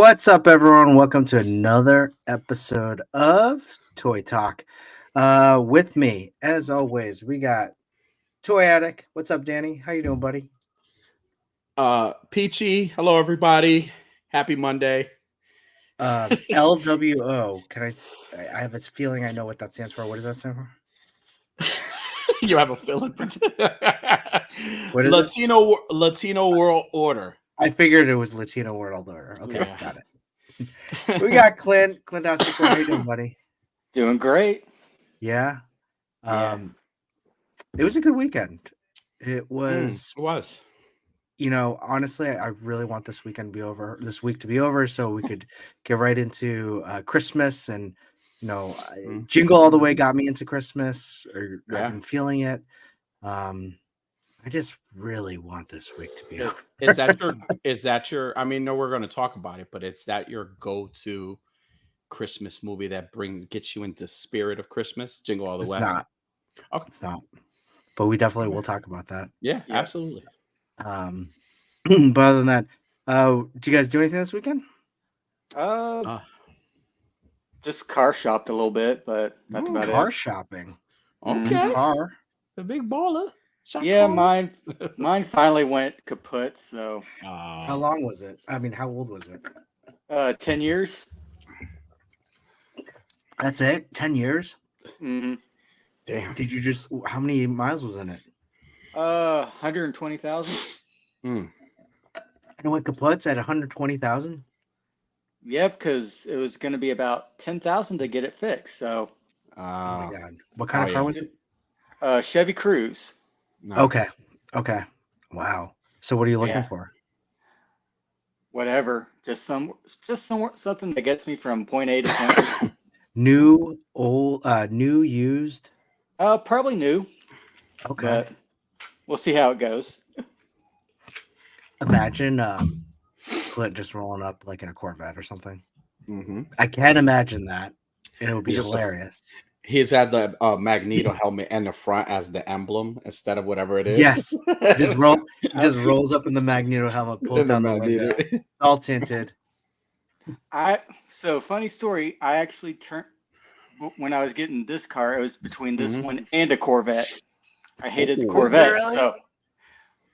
What's up, everyone? Welcome to another episode of Toy Talk. With me, as always, we got Toy Addict. What's up, Danny? How you doing, buddy? Peachy, hello everybody. Happy Monday. LWO. I have this feeling I know what that stands for. What does that stand for? You have a feeling. What is it? Latino World Order. I figured it was Latino World Order. Okay, Yeah. got it. We got Clint. Clint, how you doing, buddy? Doing great. Yeah. Yeah. It was a good weekend. It was. It was. Honestly, I really want this week to be over, so we could get right into Christmas. And Jingle All the Way got me into Christmas, or I've been feeling it. I just really want this week to be over. Is that your? I mean, no, we're going to talk about it, but is that your go-to Christmas movie that gets you into the spirit of Christmas? Jingle All the Way. It's not. Okay. It's not. But we definitely will talk about that. Yeah, Yes. absolutely. But other than that, do you guys do anything this weekend? Just car shopped a little bit, but that's about Car it. shopping. Okay. Car. The big baller. Yeah, mine finally went kaput. So How long was it? I mean, how old was it? 10 years. That's it? 10 years? Mm-hmm. Damn. How many miles was in it? 120,000. And it went kaputs at 120,000? Yep, because it was going to be about 10,000 to get it fixed. So Oh my God. What kind of car was it? Chevy Cruze. No. Okay. Wow. So what are you looking for? Whatever. Just something that gets me from point A to point B. New, old, new, used? Probably new. Okay. But we'll see how it goes. Imagine Clint just rolling up like in a Corvette or something. Mm-hmm. I can't imagine that. And it would be Just hilarious. He's had the Magneto helmet and the front as the emblem instead of whatever it is. Yes. Just rolls up in the Magneto helmet, pulls down the window. All tinted. So funny story. I actually turned when I was getting this car. It was between this one and a Corvette. I hated the Corvette, really? so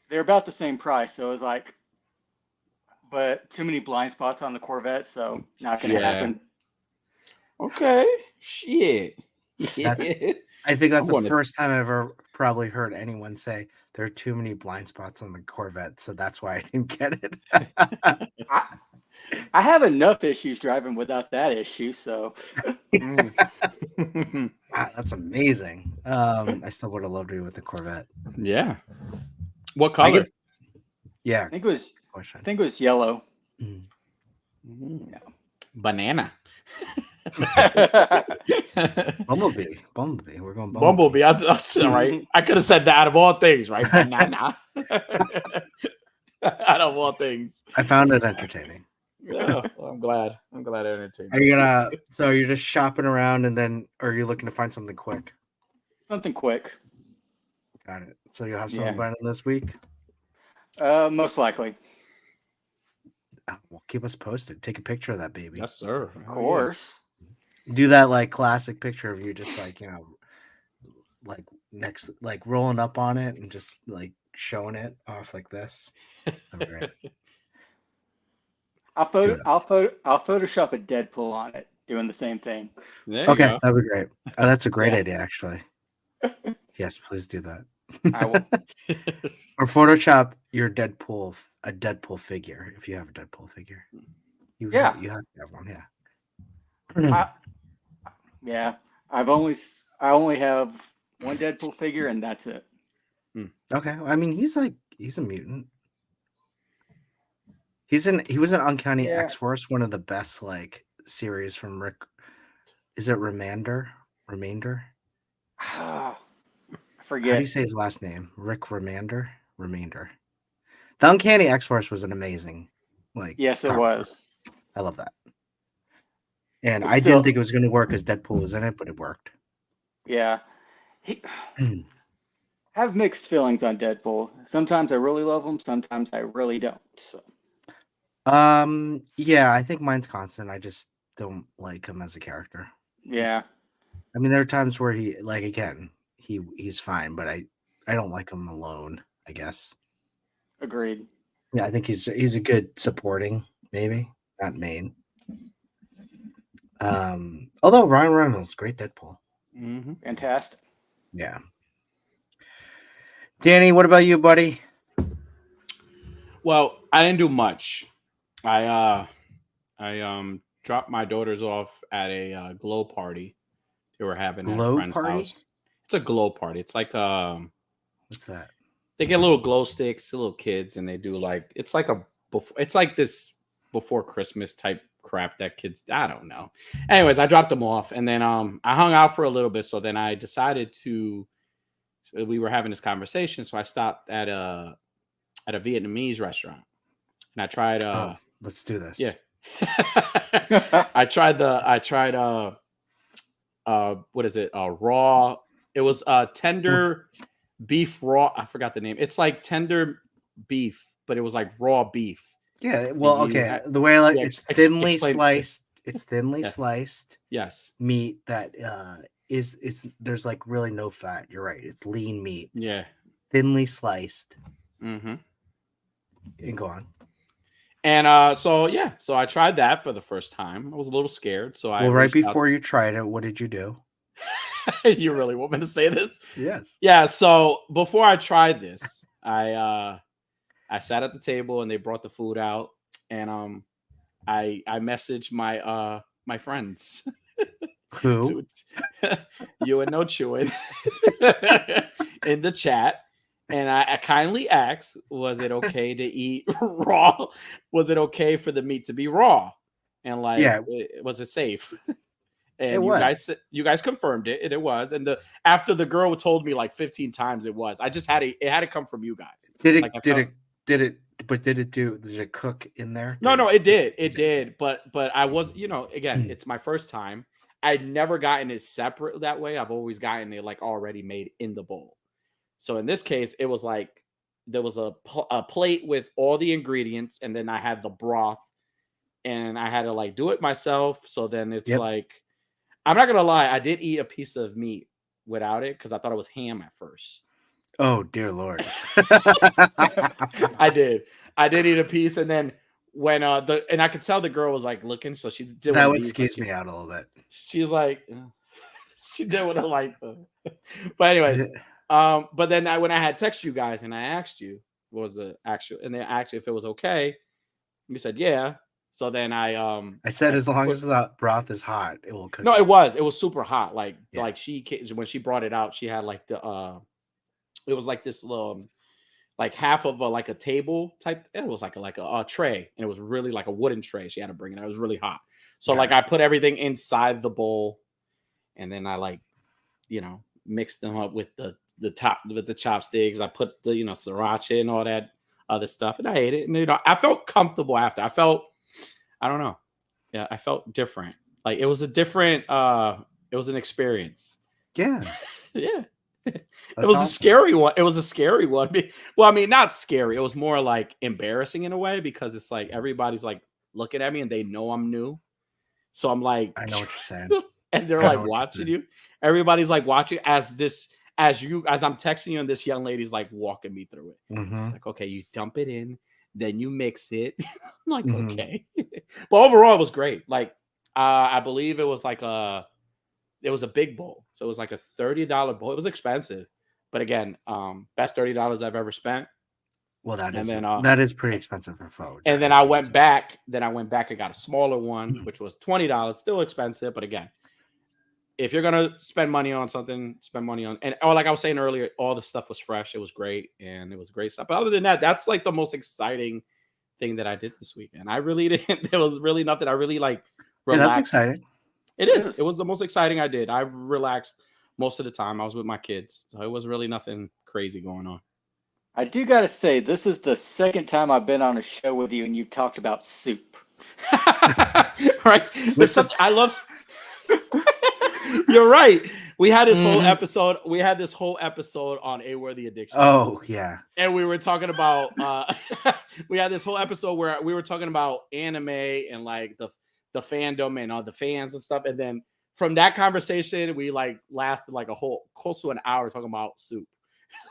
they're about the same price. So it was like, but too many blind spots on the Corvette, so not gonna happen. Okay, shit. I think that's the first time I've ever probably heard anyone say there are too many blind spots on the Corvette, so that's why I didn't get it. I have enough issues driving without that issue, so. Wow, that's amazing. I still would have loved you with the Corvette. Yeah. What color? Yeah. I think it was yellow. Yeah. Banana. Bumblebee. We're going Bumblebee. That's all right. I could have said that out of all things, right? Banana. Out of all things. I found it entertaining. Yeah, well, I'm glad it entertained. So you're just shopping around or are you looking to find something quick? Something quick. Got it. So you'll have something by this week? Most likely. Well, keep us posted. Take a picture of that baby. Yes, sir. Of course. Do that like classic picture of you just like, like next, like rolling up on it and just like showing it off like this. That'd be great. I'll Photoshop a Deadpool on it, doing the same thing. Okay, that'd be great. Oh, that's a great idea, actually. Yes, please do that. I will. Or Photoshop a Deadpool figure if you have a Deadpool figure. You have to have one, yeah. I only have one Deadpool figure, and that's it. Okay, I mean he's a mutant. He was in Uncanny X-Force, one of the best like series from Rick. Is it Remainder? I forget. How do you say his last name? Rick Remainder. The Uncanny X-Force was an amazing, yes, it was. I love that. And I didn't think it was going to work because Deadpool was in it, but it worked. Yeah. I have mixed feelings on Deadpool. Sometimes I really love him. Sometimes I really don't. So. Yeah, I think mine's constant. I just don't like him as a character. Yeah, I mean, there are times where he's fine, but I don't like him alone, I guess. agreed. Yeah, I think he's a good supporting, maybe, not main. Although Ryan Reynolds, great Deadpool. Mm-hmm. Fantastic. Yeah. Danny, what about you, buddy? Well, I didn't do much. I dropped my daughters off at a glow party they were having at a Glow friend's party? house. It's a glow party. It's like What's that? they get little glow sticks, little kids, and they do like it's like this before Christmas type crap that kids. I don't know. Anyways, I dropped them off, and then I hung out for a little bit. So then I decided to. So we were having this conversation, so I stopped at a Vietnamese restaurant, and I tried. Let's do this. Yeah, I tried what is it? Raw. It was tender beef raw. I forgot the name. It's like tender beef, but it was like raw beef. Yeah. Well, And okay. The way I like yeah, it's thinly explain- sliced. It's thinly Yeah. sliced Yes. meat that is there's like really no fat. You're right. It's lean meat, Yeah. thinly sliced. Mm-hmm. And go on. And so I tried that for the first time. I was a little scared, so I Well, right reached out before you tried it, what did you do? You really want me to say this? Yes. Yeah. So before I tried this, I sat at the table and they brought the food out, and I messaged my friends. Who? You and No Chewing in the chat, and I kindly asked, was it okay to eat raw? Was it okay for the meat to be raw? And like, Yeah. was it safe? And It was. you guys confirmed it, and it was. And after the girl told me like 15 times it was. I just it had to come from you guys. Did Like, it cook in there? No, it did. But I was, again, Mm. it's my first time. I'd never gotten it separate that way. I've always gotten it like already made in the bowl. So in this case, it was like there was a plate with all the ingredients, and then I had the broth, and I had to like do it myself. So then it's Yep. like, I'm not gonna lie, I did eat a piece of meat without it because I thought it was ham at first. Oh dear Lord. I did eat a piece, and then when and I could tell the girl was like looking, so she did That one of would these, excuse like, me out a little bit. she's like, she did what I like. But anyways, but then when I had texted you guys and I asked you what was the actual, and then asked you if it was okay, you said yeah. So then I said as long as the broth is hot, it will cook. No, it was super hot. Like Yeah. like when she brought it out, she had like it was like this little like half of like a table type. It was like a tray, and it was really like a wooden tray. She had to bring it. It was really hot. So Got like it. I put everything inside the bowl, and then I like mixed them up with the chopsticks. I put the sriracha and all that other stuff, and I ate it. And I felt comfortable after. I don't know. Yeah, I felt different. Like it was a different. It was an experience. Yeah. Yeah. It That's was a awesome. scary one. It was a scary one. Well, I mean, not scary. It was more like embarrassing in a way because it's like everybody's like looking at me and they know I'm new. So I'm like, I know what you're saying. and they're I know like what you're watching saying. you. Everybody's like watching as I'm texting you, and this young lady's like walking me through it. Mhm. She's like, okay, you dump it in, then you mix it. I'm like, Mhm. okay. But overall, it was great. Like, I believe it was like it was a big bowl. So it was like a $30 bowl. It was expensive. But again, best $30 I've ever spent. Well, that And is then, that is pretty expensive for pho. And then I went back. Then I went back and got a smaller one, which was $20. Still expensive, but again, if you're gonna spend money on something, spend money on. And like I was saying earlier, all the stuff was fresh. It was great, and it was great stuff. But other than that, that's like the most exciting thing that I did this weekend. I really didn't. There was really nothing. I really like Yeah, relaxed. that's exciting. It is. It was the most exciting I did. I relaxed most of the time. I was with my kids, so it was really nothing crazy going on. I do gotta say, this is the second time I've been on a show with you and you've talked about soup. Right? There's something I love. You're right. We had this whole episode. We had this whole episode on Unworthy addiction. Oh yeah. And we were talking about we had this whole episode where we were talking about anime and like the fandom and all the fans and stuff. And then from that conversation, we like lasted like a whole close to an hour talking about soup,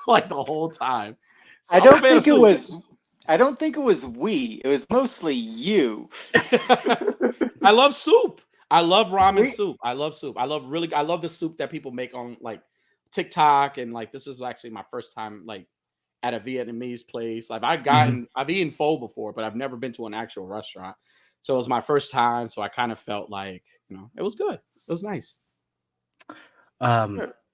like the whole time. So I don't think it was we. It was mostly you. I love soup. I love ramen soup. I love soup. I love the soup that people make on like TikTok, and like this is actually my first time like at a Vietnamese place. Like I've eaten pho before, but I've never been to an actual restaurant. So it was my first time. So I kind of felt like, it was good. It was nice.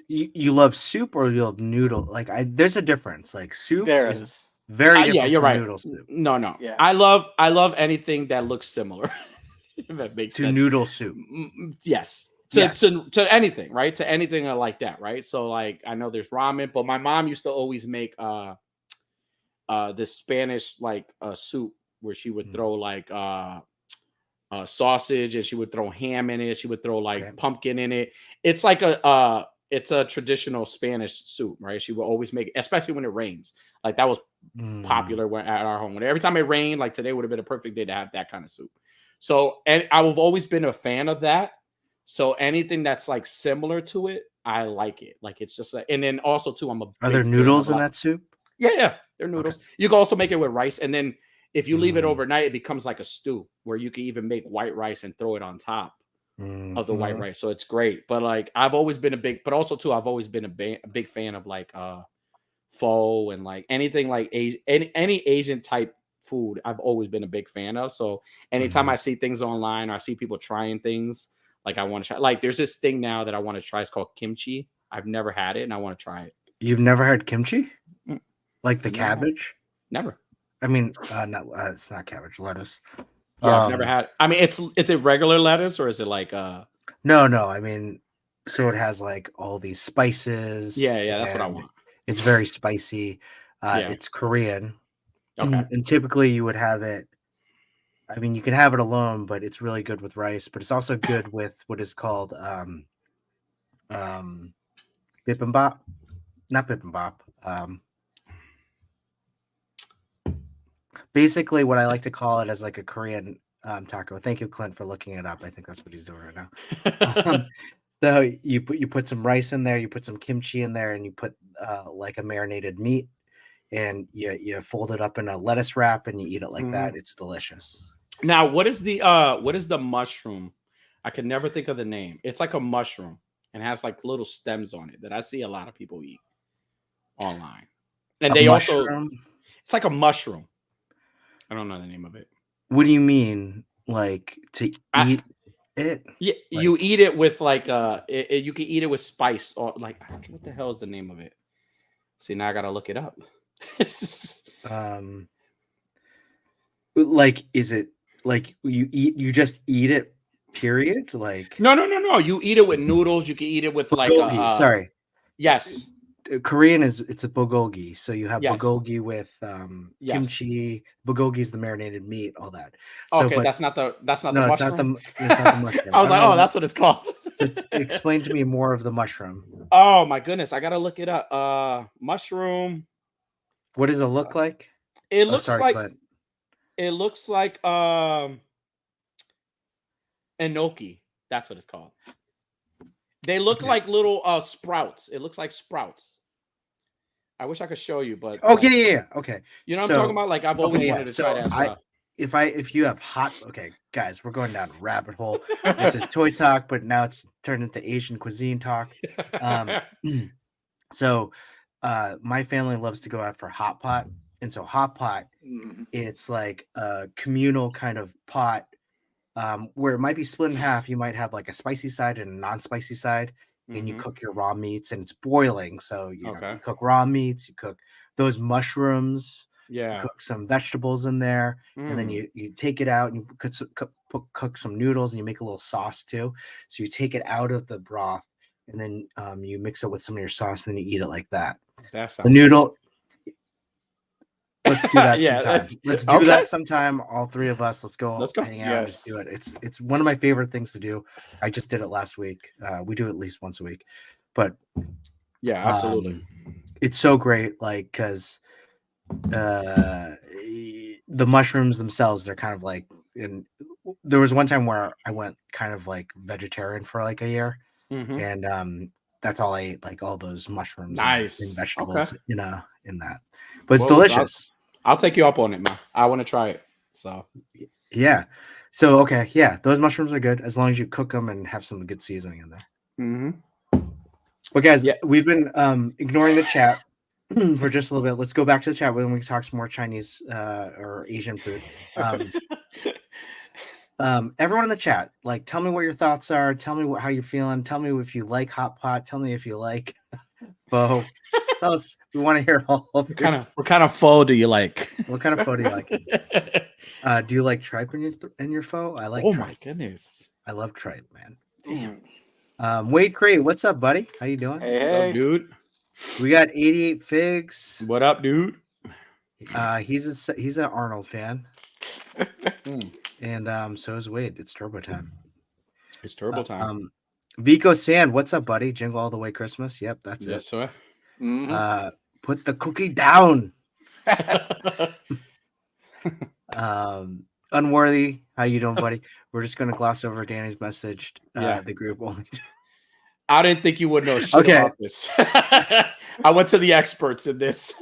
You love soup or you love noodle? Like there's a difference. Like soup is very different. Yeah, you're right. Noodle soup. No. Yeah. I love anything that looks similar. If that makes sense. To noodle soup. Yes. To anything, right? To anything like that, right? So like I know there's ramen, but my mom used to always make this Spanish like soup where she would throw like sausage, and she would throw ham in it. She would throw like pumpkin in it. It's like it's a traditional Spanish soup, right? She would always make it, especially when it rains. Like that was popular at our home. Every time it rained, like today would have been a perfect day to have that kind of soup. So, and I've always been a fan of that. So anything that's like similar to it, I like it. Like it's just and then also too, Are there noodles in that soup? Yeah, they're noodles. Okay. You can also make it with rice, and then if you leave it overnight, it becomes like a stew where you can even make white rice and throw it on top of the white rice. So it's great. But like I've always been a big fan of like pho and like anything like any Asian type food. I've always been a big fan of. So anytime I see things online or I see people trying things, like I want to try. Like there's this thing now that I want to try. It's called kimchi. I've never had it, and I want to try it. You've never had kimchi? Like the cabbage? Never. I mean, it's not cabbage, lettuce. Yeah, I've never had it. I mean, it's a regular lettuce, or is it like No. I mean, so it has like all these spices. Yeah, that's what I want. It's very spicy. It's Korean. Okay. And typically you would have it. I mean, you can have it alone, but it's really good with rice. But it's also good with what is called bibimbap. Not bibimbap. Basically, what I like to call it is like a Korean taco. Thank you, Clint, for looking it up. I think that's what he's doing right now. So you put some rice in there, you put some kimchi in there, and you put like a marinated meat, and you fold it up in a lettuce wrap, and you eat it like that. It's delicious. Now, what is the mushroom? I can never think of the name. It's like a mushroom and has like little stems on it that I see a lot of people eat online. And they also, it's like a mushroom. I don't know the name of it. What do you mean? Like to eat it? Yeah, like, you eat it with like you can eat it with spice or like what the hell is the name of it? See, now I gotta look it up. Like, is it like you just eat it? Period. Like no. You eat it with noodles. You can eat it with bulgogi, sorry. Yes. Korean it's a bulgogi. So you have bulgogi with yes. kimchi. Bulgogi is the marinated meat, all that. So, okay, that's not the mushroom. It's not the mushroom. I was like, that's what it's called. So explain to me more of the mushroom. Oh my goodness, I gotta look it up. Mushroom. What does it look like? It looks like Clint. It looks like enoki. That's what it's called. They look like little sprouts. It looks like sprouts. I wish I could show you, but yeah. Okay. You know what I'm talking about? Like I've always wanted to try that as well. If you have guys, we're going down a rabbit hole. This is toy talk, but now it's turned into Asian cuisine talk. So my family loves to go out for hot pot. And so hot pot, it's like a communal kind of pot where it might be split in half. You might have like a spicy side and a non-spicy side, and you cook your raw meats, and it's boiling. So you cook raw meats, you cook those mushrooms, you cook some vegetables in there, and then you take it out and you cook some noodles, and you make a little sauce too. So you take it out of the broth, and then you mix it with some of your sauce, and then you eat it like that. The noodle. Let's do that sometime. Let's do that sometime. All three of us. Let's go hang out and just do it. It's one of my favorite things to do. I just did it last week. We do it at least once a week. but Yeah, absolutely. It's so great, like because the mushrooms themselves, they're kind of like. And there was one time where I went kind of like vegetarian for like a year, Mm-hmm. and that's all I ate, like all those mushrooms and Nice. vegetables Okay. in that. But it's Well, delicious. I'll take you up on it, man. I want to try it. So Yeah. So okay, yeah, those mushrooms are good as long as you cook them and have some good seasoning in there. mm-hmm. Well, guys, Yeah. we've been ignoring the chat for just a little bit. Let's go back to the chat when we talk some more Chinese or Asian food. Everyone in the chat, like, tell me what your thoughts are. Tell me how you're feeling. Tell me if you like hot pot. Tell me if you like Bo. Tell us. We want to hear all of your What kind of pho do you like? What kind of pho do you like? Do you like tripe in your pho? I like. Oh tripe. my goodness! I love tripe, man. Damn. Wade Crate, what's up, buddy? How you doing? Hey, What up, dude? We got 88 Figs. What up, dude? He's an Arnold fan, Mm. and so is Wade. It's turbo time. It's turbo time. Vico Sand, what's up, buddy? Jingle All the Way Christmas. Yep, that's Yes, it. sir. Mm-hmm. Put the cookie down. Unworthy, how you doing, buddy? We're just gonna gloss over Danny's message. Yeah. The group only. I didn't think you would know shit about this. I went to the experts in this.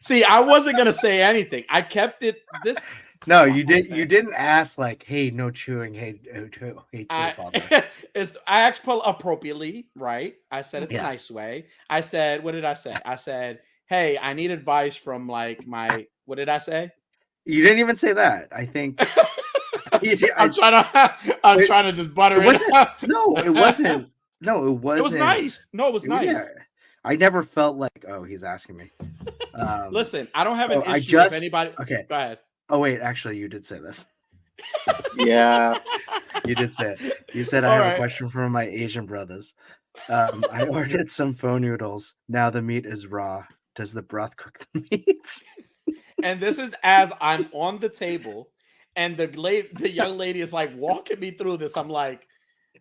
See, I wasn't gonna say anything. I kept it this. No, you did. You didn't ask like, "Hey, no chewing." Hey, father. I asked appropriately, right? I said it the Yeah. nice way. I said, "What did I say?" I said, "Hey, I need advice from like my." What did I say? You didn't even say that. I think. I'm trying to just butter it. No, it wasn't. No, it wasn't. It was nice. No, it was nice. Yeah. I never felt like, oh, he's asking me. Listen, I don't have an issue with anybody. Okay. Go ahead. Oh, wait. Actually, you did say this. Yeah. You did say it. You said, I have a question for my Asian brothers. I ordered some pho noodles. Now the meat is raw. Does the broth cook the meat? And this is as I'm on the table, and the young lady is like walking me through this. I'm like,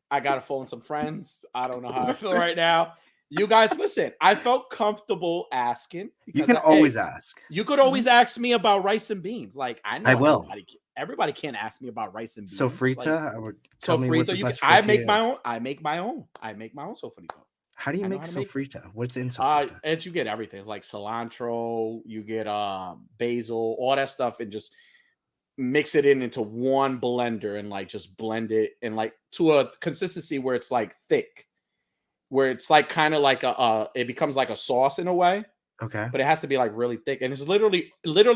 I gotta phone some friends. I don't know how I feel right now. You guys, listen. I felt comfortable asking. You can always ask. You could always ask me about rice and beans. Like I know I will. Everybody can't ask me about rice and beans. Sofrita, I would tell me what the best I make my own. I make my own sofrito. How do you make sofrita? What's in sofrita? And you get everything. It's like cilantro. You get basil, all that stuff, and just mix it into one blender and like just blend it and like to a consistency where it's like thick, where it's like kind of like it becomes like a sauce in a way. Okay. But it has to be like really thick. And it's literally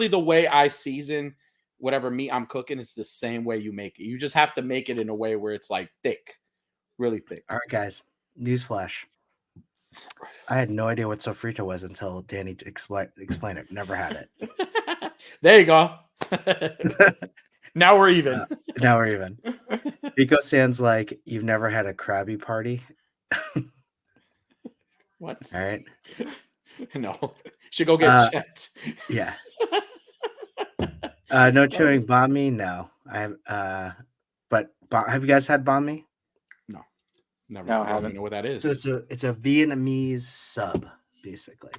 the way I season whatever meat I'm cooking is the same way you make it. You just have to make it in a way where it's like thick, really thick. All right, guys. Newsflash. I had no idea what sofrita was until Danny explained it. Never had it. There you go. Now we're even. Vico sounds like you've never had a Krabby Patty. What? All right. No. Should go get checked. Yeah. No chewing banh mi. No, I have. But have you guys had banh mi? No, never. No, I haven't. don't know what that is. So it's a Vietnamese sub, basically.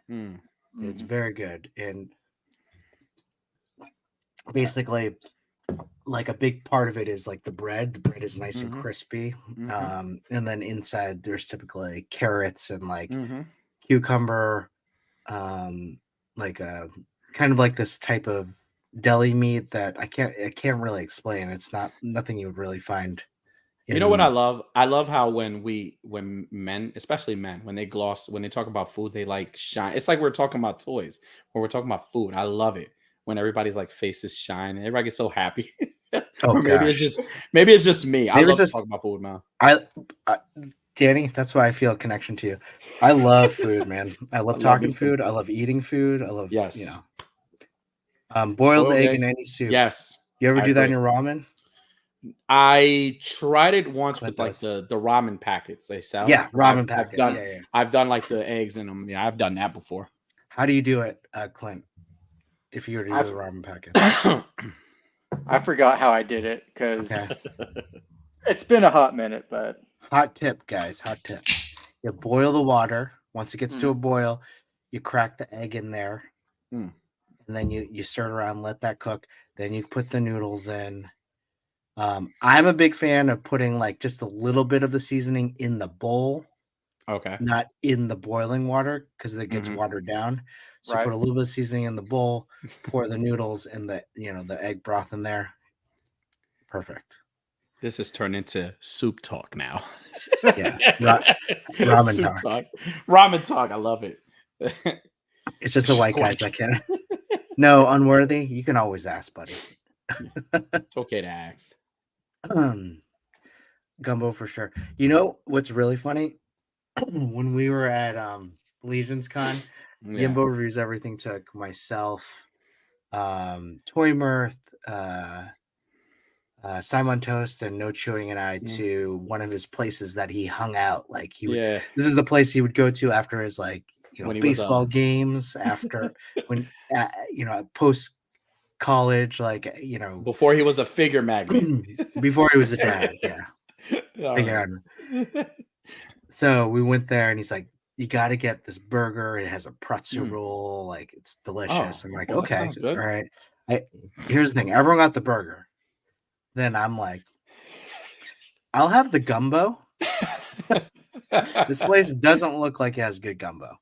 Mm. It's very good, and basically, like a big part of it is like the bread. The bread is nice and crispy, and then inside there's typically carrots and like cucumber, like a kind of like this type of deli meat that I can't really explain. It's nothing you would really find. You know what I love? I love how when men, especially men, when they talk about food, they like shine. It's like we're talking about toys when we're talking about food. I love it when everybody's like faces shine and everybody gets so happy. Or maybe it's just me. I love to talk about food, man. Danny, that's why I feel a connection to you. I love food, man. I love talking food. I love eating food. I love boiled egg in any soup. Yes. You ever do that in your ramen? I tried it once with like the ramen packets they sell. Yeah, ramen packets. I've done like the eggs in them. Yeah, I've done that before. How do you do it, Clint? If you were to do the ramen packets, I forgot how I did it because it's been a hot minute. But hot tip, guys. Hot tip. You boil the water. Once it gets to a Mm. boil, you crack the egg in there, Mm. and then you stir it around, let that cook. Then you put the noodles in. I'm a big fan of putting like just a little bit of the seasoning in the bowl, Okay. not in the boiling water because it gets Mhm. watered down. So you Right. put a little bit of seasoning in the bowl, pour the noodles and the egg broth in there. Perfect. This has turned into soup talk now. Yeah, ramen Soup talk. talk. Ramen talk. I love it. It's just the It's white guys like that can. No, unworthy. You can always ask, buddy. it's okay to ask. Gumbo for sure. You know what's really funny? When we were at Legion's Con, Yeah. Yimbo reviews everything took myself, Toy Mirth, Simon Toast, and No Chewing and I Mm. to one of his places that he hung out. Like he would, Yeah. this is the place he would go to after his When he was baseball games, after when post college, before he was a figure magnet. before he was a dad. Yeah. All right. So we went there and he's like, you got to get this burger. It has a pretzel Mm. roll. Like it's delicious. Oh, I'm like, well, that okay, sounds good. all right. Here's the thing. Everyone got the burger. Then I'm like, I'll have the gumbo. This place doesn't look like it has good gumbo.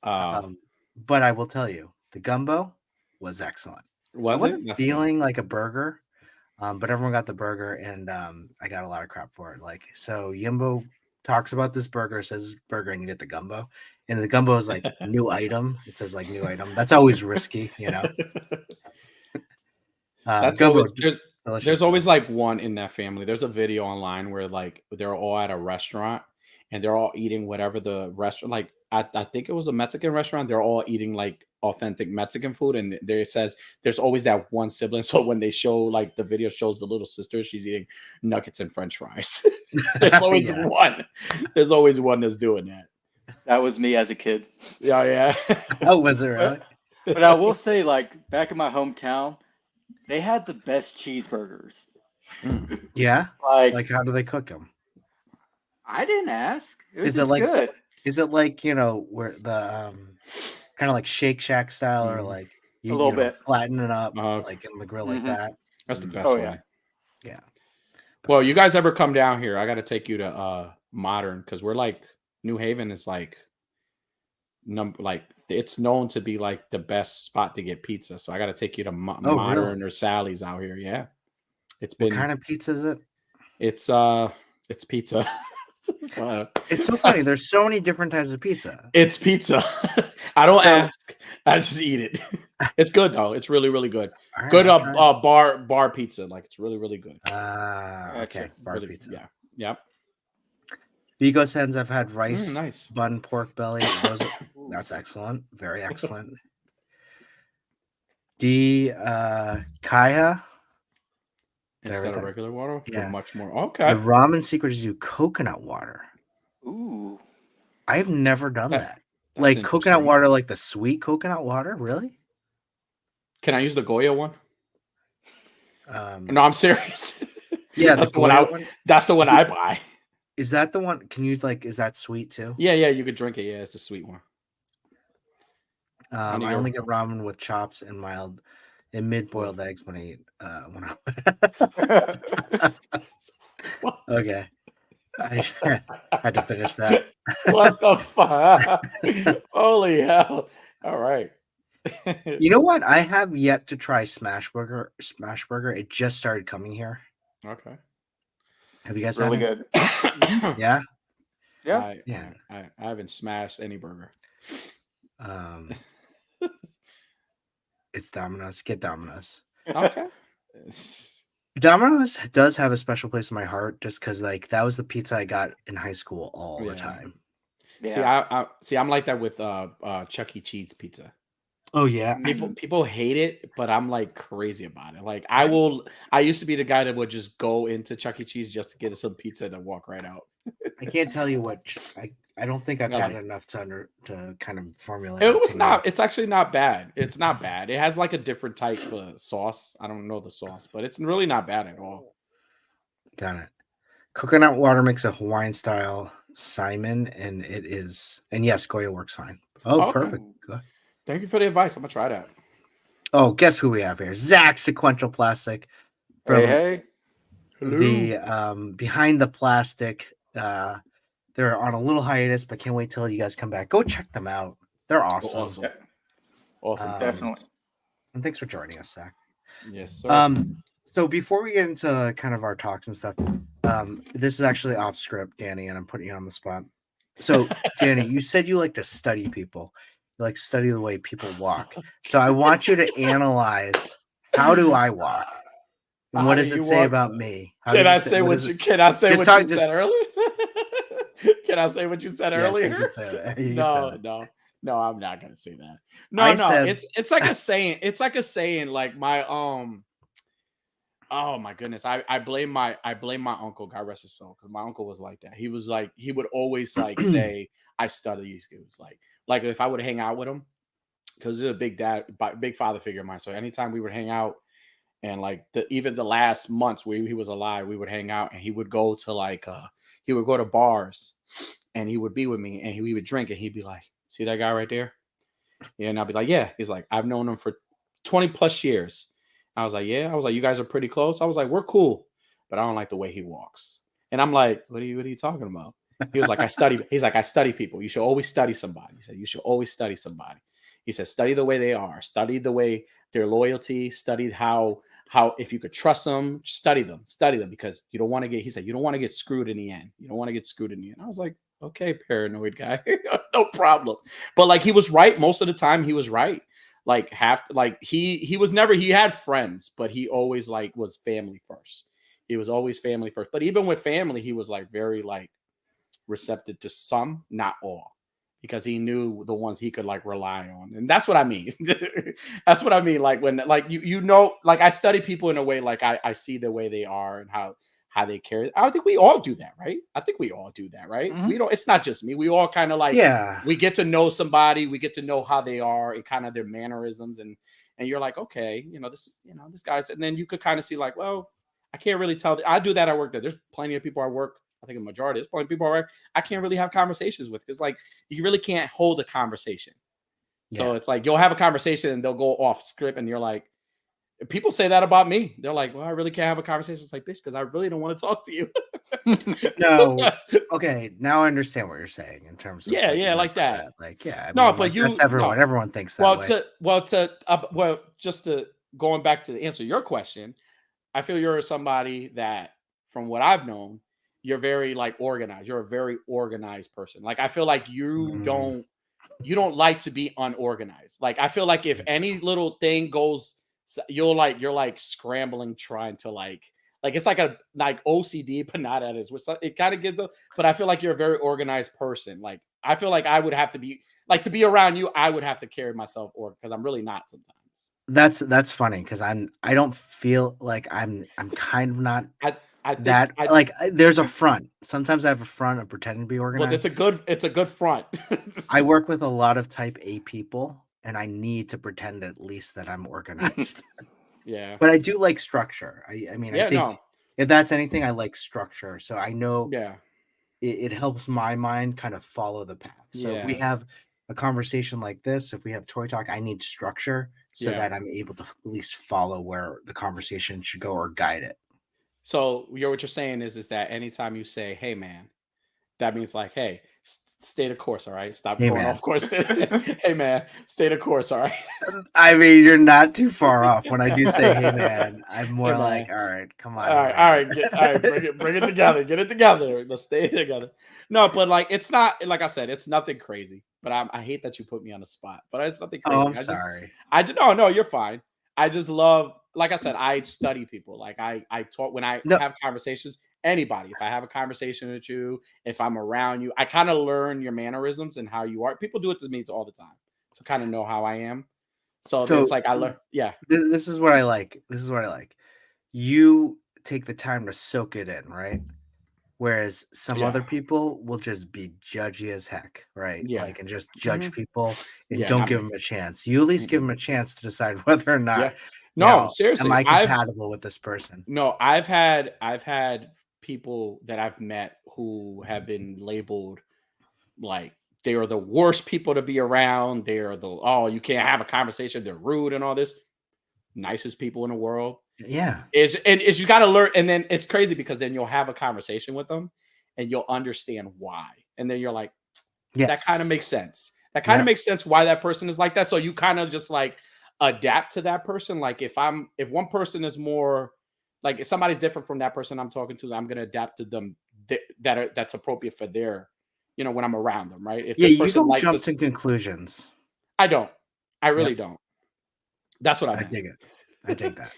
But I will tell you, the gumbo was excellent. I wasn't That's feeling like a burger, but everyone got the burger, and I got a lot of crap for it. Like, so Yimbo talks about this burger, says burger, and you get the gumbo, and the gumbo is like new item. It says like new item. That's always risky, That's Gumbo, always there's delicious. always like one in that family. There's a video online where like they're all at a restaurant and they're all eating whatever the restaurant like I think it was a Mexican restaurant. They're all eating like authentic Mexican food, and there it says there's always that one sibling. So when they show like the video shows the little sister, she's eating nuggets and French fries. There's always Yeah. one. There's always one that's doing that. That was me as a kid. Yeah, yeah. Oh, was it really? But I will say, like back in my hometown, they had the best cheeseburgers. Yeah. Like How do they cook them? I didn't ask. It was Is it just like good. Is it like where the kind of like Shake Shack style, or like A little bit. flatten it up like in the grill like that? That's the best Oh, way. yeah. Yeah. Well, you guys ever come down here? I got to take you to Modern because we're like New Haven is like it's known to be like the best spot to get pizza. So I got to take you to Modern really? or Sally's out here. Yeah, it's What been kind of pizza is it? it's pizza. It's so funny. There's so many different types of pizza. It's pizza. I don't ask. I just eat it. It's good though. It's really really good. Right, Good bar pizza. Like it's really really good. Okay. Bar Really, pizza. yeah. Yep. Vigo sends I've had rice, Nice. bun, pork belly. That's excellent. Very excellent. Kaya. Instead of regular water? Yeah. Much more. Okay. The ramen secret is you coconut water. Ooh. I've never done that. That's Like coconut interesting. water, like the sweet coconut water? Really? Can I use the Goya one? No, No, I'm serious. Yeah, that's the one. one. That's the one I buy. Is that the one? Can you is that sweet too? Yeah, you could drink it. Yeah, it's a sweet one. I only get ramen with chops and mild and mid-boiled eggs when I Okay. I had to finish that. What the fuck? Holy hell. All right. You know what? I have yet to try Smash Burger. It just started coming here. Okay. Have you guys Really had it? good. Yeah. Yeah. I haven't smashed any burger. It's Domino's. Get Domino's. Okay. Domino's does have a special place in my heart just because that was the pizza I got in high school all the time. Yeah. See, I'm like that with Chuck E. Cheese pizza. Oh yeah. People hate it, but I'm like crazy about it. Like I used to be the guy that would just go into Chuck E. Cheese just to get some pizza and then walk right out. I can't tell you what I don't think I've had enough to kind of formulate. It's actually not bad. It's not bad. It has like a different type of sauce. I don't know the sauce, but it's really not bad at all. Got it. Coconut water makes a Hawaiian style Simon, and it is. And yes, Goya works fine. Oh, Okay. perfect. Good. Thank you for the advice. I'm gonna try that. Oh, guess who we have here? Zach Sequential Plastic Hey, from hey. the Behind the Plastic. They're on a little hiatus, but can't wait till you guys come back. Go check them out. They're awesome. Awesome. Yeah, Awesome. definitely. And thanks for joining us, Zach. Yes, sir. So before we get into kind of our talks and stuff, this is actually off script, Danny, and I'm putting you on the spot. So, Danny, you said you like to study people, you like study the way people walk. So I want you to analyze, how do I walk? And what How does do it you say walk? about me? How Can does I it say what what is you it? can I say Just what talk- you said just- earlier? Can I say what you said Yes, earlier? you can say that. You can say No, that. no, I'm not gonna say that. No, I no, said- it's like a saying. It's like a saying, like my oh my goodness. I blame my uncle, God rest his soul, because my uncle was like that. He was like, he would always like say, I study these dudes. Like if I would hang out with him, because he's a big father figure of mine. So anytime we would hang out, and like even the last months where he was alive, we would hang out, and he would go to he would go to bars, and he would be with me, and we would drink, and he'd be like, see that guy right there? Yeah, and I'd be like, yeah. He's like, I've known him for 20 plus years. I was like, yeah. I was like, you guys are pretty close. I was like, we're cool, but I don't like the way he walks. And I'm like, what are you talking about? He was like, he's like, I study people. You should always study somebody. He said, you should always study somebody. He said, study the way they are, study the way their loyalty, study how if you could trust them, study them because you don't want to get, he said, you don't want to get screwed in the end. You don't want to get screwed in the end. I was like, okay, paranoid guy, no problem. But like, he was right. Most of the time he was right. Like he was never, he had friends, but he always like was family first. He was always family first. But even with family, he was like very like receptive to some, not all, because he knew the ones he could like rely on. And that's what I mean. That's what I mean. Like when like like I study people in a way, like I see the way they are and how they carry. I think we all do that, right? I think we all do that, right? Mhm. We don't, it's not just me. We all kind of like, Yeah. we get to know somebody, we get to know how they are and kind of their mannerisms, and you're like, okay, this guy's, and then you could kind of see like, well, I can't really tell. I do that at work. There's plenty of people I work. I think a majority. There's plenty of people I work. I can't really have conversations with, because like you really can't hold a conversation. So Yeah. it's like you'll have a conversation and they'll go off script, and you're like, people say that about me. They're like, well, I really can't have a conversation. It's like, bitch, because I really don't want to talk to you. No. Okay, now I understand what you're saying in terms of Yeah, what you yeah, meant like by that. Like, yeah, I No, mean, but like, you that's everyone. no. Everyone thinks that way. Well, just to going back to answer your question, I feel you're somebody that, from what I've known, you're very like organized. You're a very organized person. Like I feel like you Mm. don't like to be unorganized. Like I feel like if any little thing goes, you're like scrambling, trying to like it's like a like OCD, but not at its, which it kind of gives. But I feel like you're a very organized person. Like I feel like I would have to be like, to be around you, I would have to carry myself, or because I'm really not sometimes. That's funny because I don't feel like I'm kind of not I I think that I like there's a front. Sometimes I have a front of pretending to be well, organized. it's a good front. I work with a lot of type A people, and I need to pretend at least that I'm organized. Yeah. But I do like structure. I mean, I Yeah. think No. if that's anything, I like structure. So I know Yeah. it helps my mind kind of follow the path. So if we Yeah. have a conversation like this, if we have toy talk, I need structure so Yeah. that I'm able to at least follow where the conversation should go or guide it. So what you're saying is that anytime you say, "Hey, man," that means like, "Hey, stay the course, all right? Stop Hey, going man. off course. Hey, man, stay the course, all right? I mean, you're not too far off. When I do say, "Hey, man," I'm Hey, more man. like, "All right, come on, All hey, right, man." all right, bring it together, get it together. Let's stay together." No, but like it's not, like I said, it's nothing crazy. But I hate that you put me on the spot. But it's nothing Oh, crazy. I'm sorry. No, you're fine. I just love, like I said, I study people. Like I talk when I No, have conversations. Anybody, if I have a conversation with you, if I'm around you, I kind of learn your mannerisms and how you are. People do it to me all the time, so kind of know how I am. So so it's like I learn. Yeah, this is what I like. This is what I like. You take the time to soak it in, right? Whereas some yeah, other people will just be judgy as heck, right? yeah, Like, and just hmm judge people and yeah. don't Not give me. them a chance. You at least give Mm-mm. them a chance to decide whether or not, Yeah. No, am seriously. I compatible with this person? No, I've had people that I've met who have been labeled like they are the worst people to be around. They are you can't have a conversation. They're rude and all this. Nicest people in the world. Yeah. Is you got to learn. And then it's crazy because then you'll have a conversation with them and you'll understand why. And then you're like, that kind of makes sense. That kind of makes sense why that person is like that. So you kind of just like adapt to that person. Like if one person is more like if somebody's different from that person I'm talking to, I'm gonna adapt to them that's appropriate for their, when I'm around them, right? If this you person don't jump to conclusions. I don't. I really don't. That's what I meant. dig it. I dig that.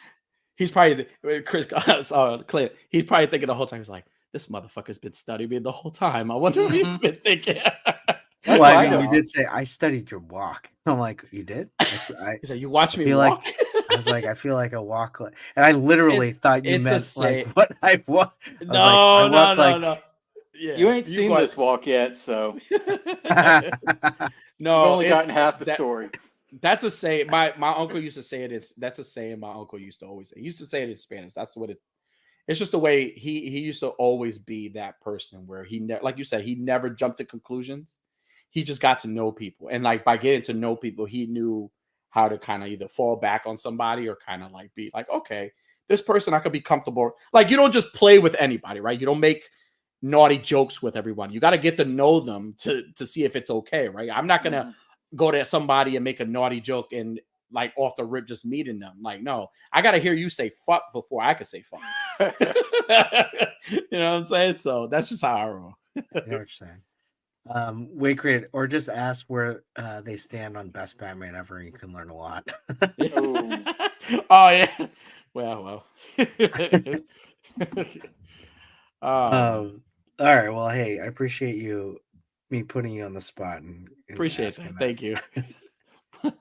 He's probably Chris Clint. He's probably thinking the whole time. He's like, this motherfucker's been studying me the whole time. I wonder what he's been thinking. Well, I mean, you did say I studied your walk. I'm like, you did? He's like, you watch me walk. Like, I was like, I feel like I walk, and I literally thought you meant like what I walk. No. Yeah, you ain't seen this walk yet, so no, you've only gotten half the story. That's a saying. My uncle used to say it. That's a saying my uncle used to always say. He used to say it in Spanish. That's what it's just the way he used to always be that person where he never, like you said, he never jumped to conclusions. He just got to know people. And like by getting to know people, he knew how to kind of either fall back on somebody or kind of like be like, okay, this person I could be comfortable. Like you don't just play with anybody, right? You don't make naughty jokes with everyone. You got to get to know them to see if it's okay, right? I'm not going to go to somebody and make a naughty joke and like off the rip just meeting them. Like, no, I got to hear you say fuck before I could say fuck. You know what I'm saying? So that's just how I roll. You know what you're saying. Wait, great. Or just ask where they stand on best Batman ever, and you can learn a lot. Oh yeah. Well. All right. Well, hey, I appreciate me putting you on the spot and appreciate that. Thank you.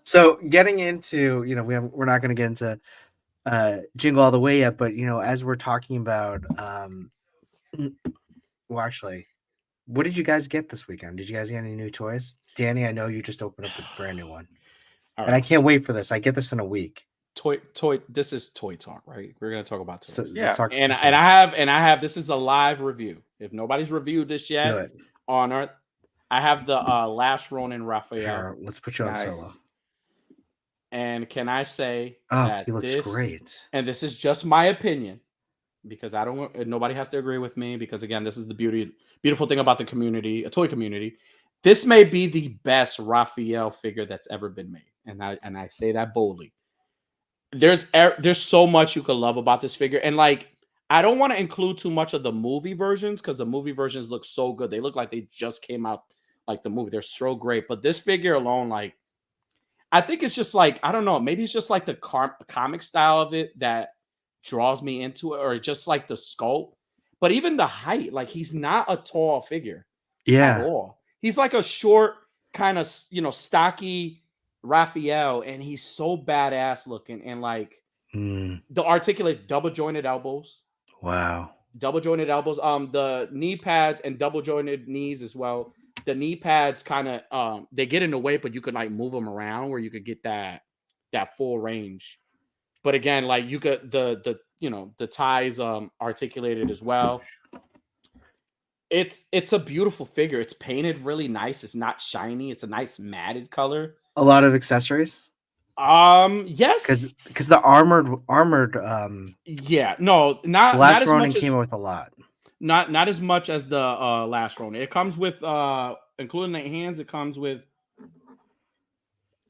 So getting into, we're not going to get into Jingle All the Way yet, but as we're talking about, well, actually, what did you guys get this weekend? Did you guys get any new toys? Danny, I know you just opened up a brand new one, and I can't wait for this. I get this in a week. Toy. This is toy talk, right? We're gonna talk about toys. So, yeah, and I have this is a live review. If nobody's reviewed this yet on Earth, I have the Last Ronin Raphael. Here, let's put you on solo. And can I say that he looks great? And this is just my opinion, because nobody has to agree with me. Because again, this is the beautiful thing about the community, a toy community. This may be the best Raphael figure that's ever been made, and I say that boldly. There's so much you could love about this figure, and like I don't want to include too much of the movie versions because the movie versions look so good. They look like they just came out like the movie. They're so great, but this figure alone, like I think it's just like I don't know. Maybe it's just like the comic style of it that draws me into it, or just like the sculpt. But even the height, like he's not a tall figure, at all. He's like a short, kind of stocky Raphael, and he's so badass looking, and like the articulate double jointed elbows. Wow. Double jointed elbows. The knee pads and double jointed knees as well. The knee pads kind of they get in the way, but you could like move them around where you could get that full range. But again, like you could the ties articulated as well. It's a beautiful figure. It's painted really nice. It's not shiny. It's a nice matted color. A lot of accessories. Yes, because the armored yeah, no, not Last as Ronin much came out with a lot. Not as much as the Last Ronin. It comes with including the hands, it comes with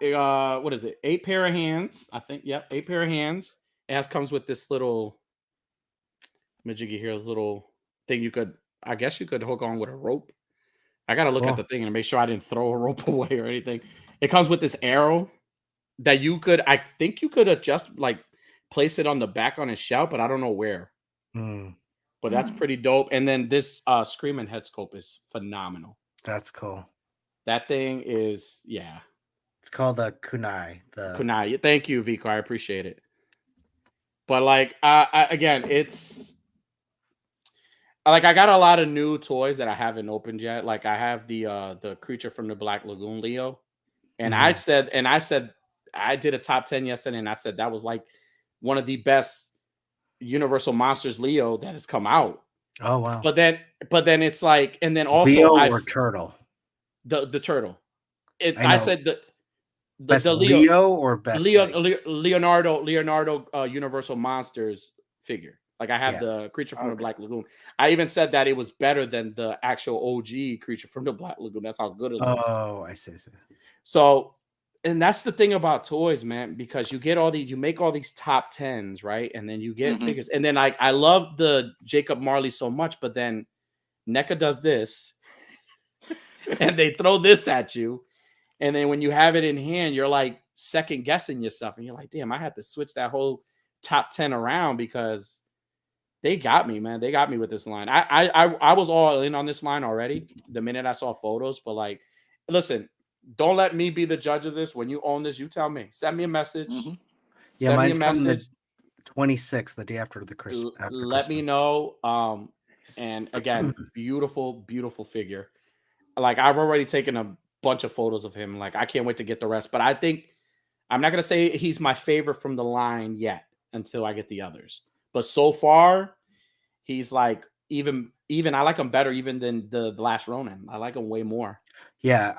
what is it? 8 pair of hands, I think. Yep, 8 pair of hands. It comes with this little majiggy here, this little thing I guess you could hook on with a rope. I gotta look at the thing and make sure I didn't throw a rope away or anything. It comes with this arrow that I think you could adjust, like place it on the back on his shelf, but I don't know where. But that's pretty dope. And then this Screaming head sculpt is phenomenal. That's cool. That thing is, yeah. It's called the kunai. Kunai. Thank you, Vico. I appreciate it. But like, again, it's like I got a lot of new toys that I haven't opened yet. Like I have the Creature from the Black Lagoon Leo, and I said I did a top 10 yesterday, and I said that was like one of the best Universal Monsters Leo that has come out. Oh wow. But then it's like, and then also Leo I've or turtle? the turtle. I I know. said Best the Leo or best like Leonardo Universal Monsters figure. Like I have yeah. the Creature from the Okay. Black Lagoon. I even said that it was better than the actual OG Creature from the Black Lagoon. That's how good it looks. Oh, I see. So, and that's the thing about toys, man, because you make all these top tens, right? And then you get Hmm. figures. And then I love the Jacob Marley so much, but then NECA does this and they throw this at you. And then when you have it in hand, you're like second guessing yourself. And you're like, damn, I had to switch that whole top 10 around because they got me, man. They got me with this line. I was all in on this line already the minute I saw photos. But like, listen, don't let me be the judge of this. When you own this, you tell me. Send me a message. Hmm. Yeah, Send me a mine's coming the message. 26th, the day after after Let me Christmas. know. And again, beautiful, beautiful figure. Like I've already taken a bunch of photos of him. Like I can't wait to get the rest. But I think I'm not gonna say he's my favorite from the line yet until I get the others. But so far, he's like even I like him better even than the last Ronin. I like him way more. Yeah,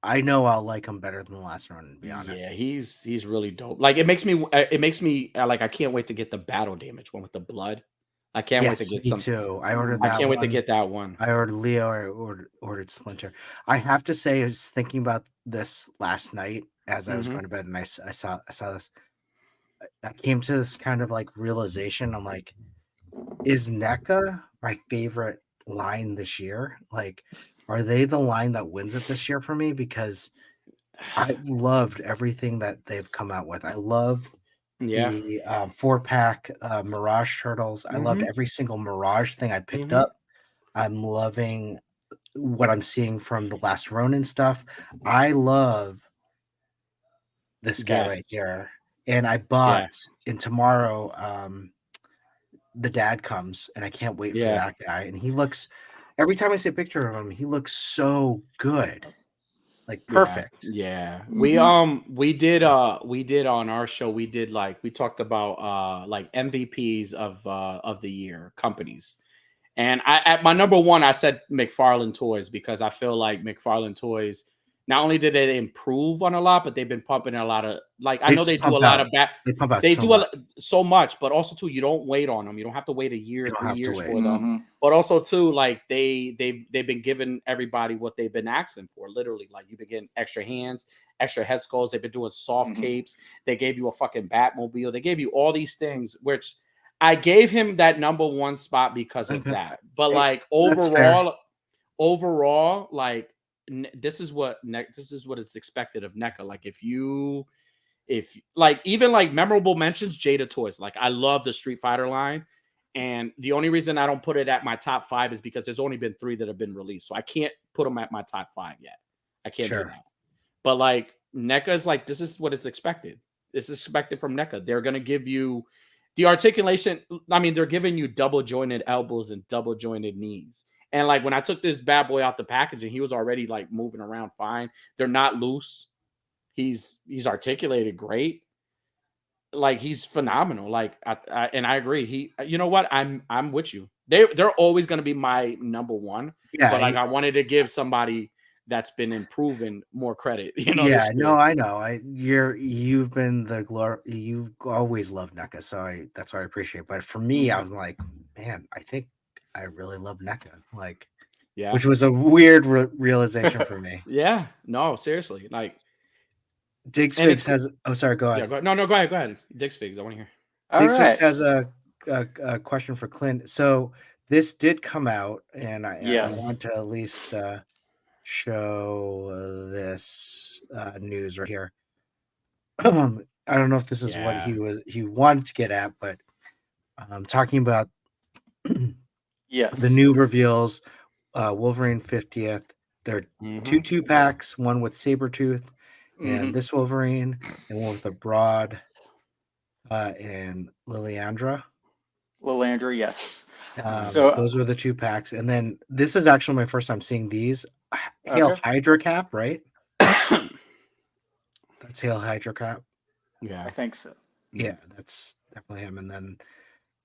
I know I'll like him better than the last one, to be Yeah, honest. he's really dope. Like it makes me like I can't wait to get the battle damage one with the blood. I can't wait to Yes, get me some. too. I ordered I that can't wait to one. get that one. I ordered Leo. I ordered Splinter. I have to say, I was thinking about this last night as I was Hmm. going to bed, and I saw this. I came to this kind of like realization. I'm like, is NECA my favorite line this year? Like, are they the line that wins it this year for me? Because I've loved everything that they've come out with. I love Yeah. the 4-pack Mirage Turtles. I loved Hmm. every single Mirage thing I picked Hmm. up. I'm loving what I'm seeing from the last Ronin stuff. I love this guy Yes. right here. And I Yeah. bought, and tomorrow the dad comes, and I can't wait for Yeah. that guy. And he looks, every time I see a picture of him, he looks so good, like Yeah, perfect. yeah. Hmm. We did on our show, we did like we talked about like MVPs of the year companies. And I at my number one, I said McFarlane Toys because I feel like McFarlane Toys not only did they improve on a lot, but they've been pumping a lot of like I They know they just do a lot of back. they pump out They so do much. so much, but also too, you don't wait on them. You don't have to wait a year, You don't 3 have to years wait. for them. Hmm. But also too, like they've been giving everybody what they've been asking for. Literally, like you've been getting extra hands, extra head skulls. They've been doing soft Hmm. capes. They gave you a fucking Batmobile. They gave you all these things, which I gave him that number one spot because of Okay. that. But It, like that's fair. overall, like this is what this is what is expected of NECA. Like if like even like memorable mentions, Jada Toys. Like I love the Street Fighter line. And the only reason I don't put it at my top five is because there's only been 3 that have been released. So I can't put them at my top 5 yet. I can't do Sure. that. But like NECA is like, this is what is expected. This is expected from NECA. They're gonna give you the articulation. I mean, they're giving you double jointed elbows and double jointed knees. And like when I took this bad boy out the packaging, he was already like moving around fine. They're not loose. He's articulated great. Like he's phenomenal. Like and I agree. You know what? I'm with you. They're always going to be my number one. Yeah. But like I wanted to give somebody that's been improving more credit. You know Yeah, this no, year. I know. You've been the you've always loved NECA, so that's what I appreciate. But for me, I Hmm. was like, man, I think I really love NECA, like, Yeah. which was a weird realization for me. Yeah. No, seriously. Like, and Digsfix it's has. Oh, sorry. Go yeah. ahead. No. Go ahead. Go ahead. Dick's figs. I want to hear. All Digsfix right. has a question for Clint. So this did come out, and I Yes. want to at least show this news right here. I don't know if this is what Yeah. he wanted to get at, but talking about the Yes. new reveals, Wolverine 50th. There are Mm-hmm. 2 packs, one with Sabretooth and Hmm. this Wolverine, and one with a Broad and Liliandra. Lilandra, yes. Mm-hmm. So, Those were the 2 packs. And then this is actually my first time seeing these. Hail okay. Hydra Cap, right? That's Hail Hydra Cap. Yeah. I think so. Yeah, that's definitely him. And then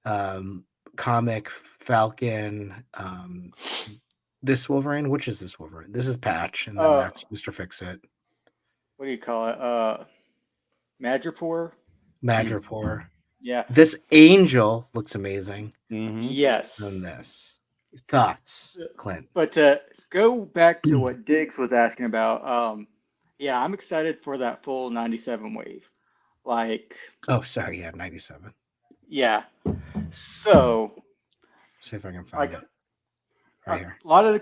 um, comic Falcon. This Wolverine. Which is this Wolverine? This is Patch, and then that's Mr. Fix-It. What do you call it? Madripoor. Madripoor. Yeah. This Angel looks amazing. Yes. On this. Thoughts, Clint? But to go back to what Diggs was asking about, yeah, I'm excited for that full 97 wave. Like, Oh, sorry, yeah, 97. yeah. So, See if I can find like, it right here. a lot of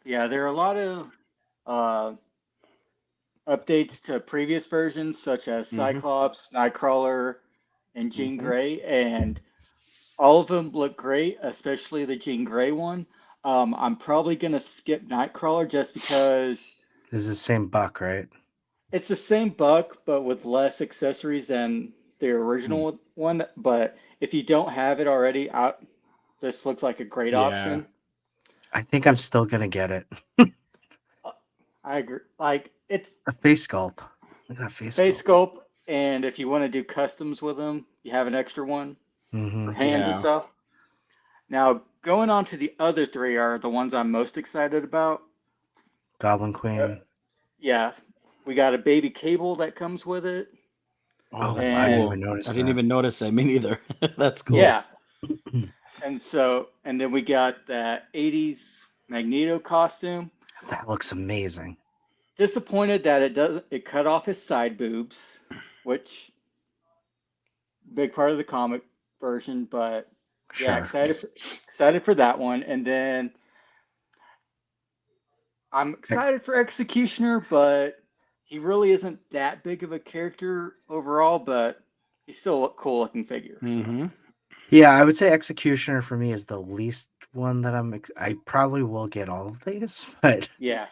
there are a lot of updates to previous versions, such as Cyclops, Nightcrawler, and Jean Grey, and all of them look great, especially the Jean Grey one. I'm probably gonna skip Nightcrawler just because This is the same buck, right? it's the same buck, but with less accessories than the original one. But if you don't have it already, this looks like a great option. I think I'm still gonna get it. I agree. Like, it's A face sculpt. Look at that face sculpt, and if you want to do customs with them, you have an extra one for hands and stuff. Now, going on to the other three are the ones I'm most excited about. Goblin Queen. Yeah, we got a baby Cable that comes with it. Oh, and I didn't even notice. I didn't even notice that. Me neither. That's cool. Yeah. And then we got that 80s Magneto costume. That looks amazing. Disappointed that it cut off his side boobs, which big part of the comic version, but yeah, excited for that one. And then I'm excited for Executioner, but he really isn't that big of a character overall, but he's still a cool looking figure. So. Yeah, I would say Executioner for me is the least one that I probably will get all of these, but yeah.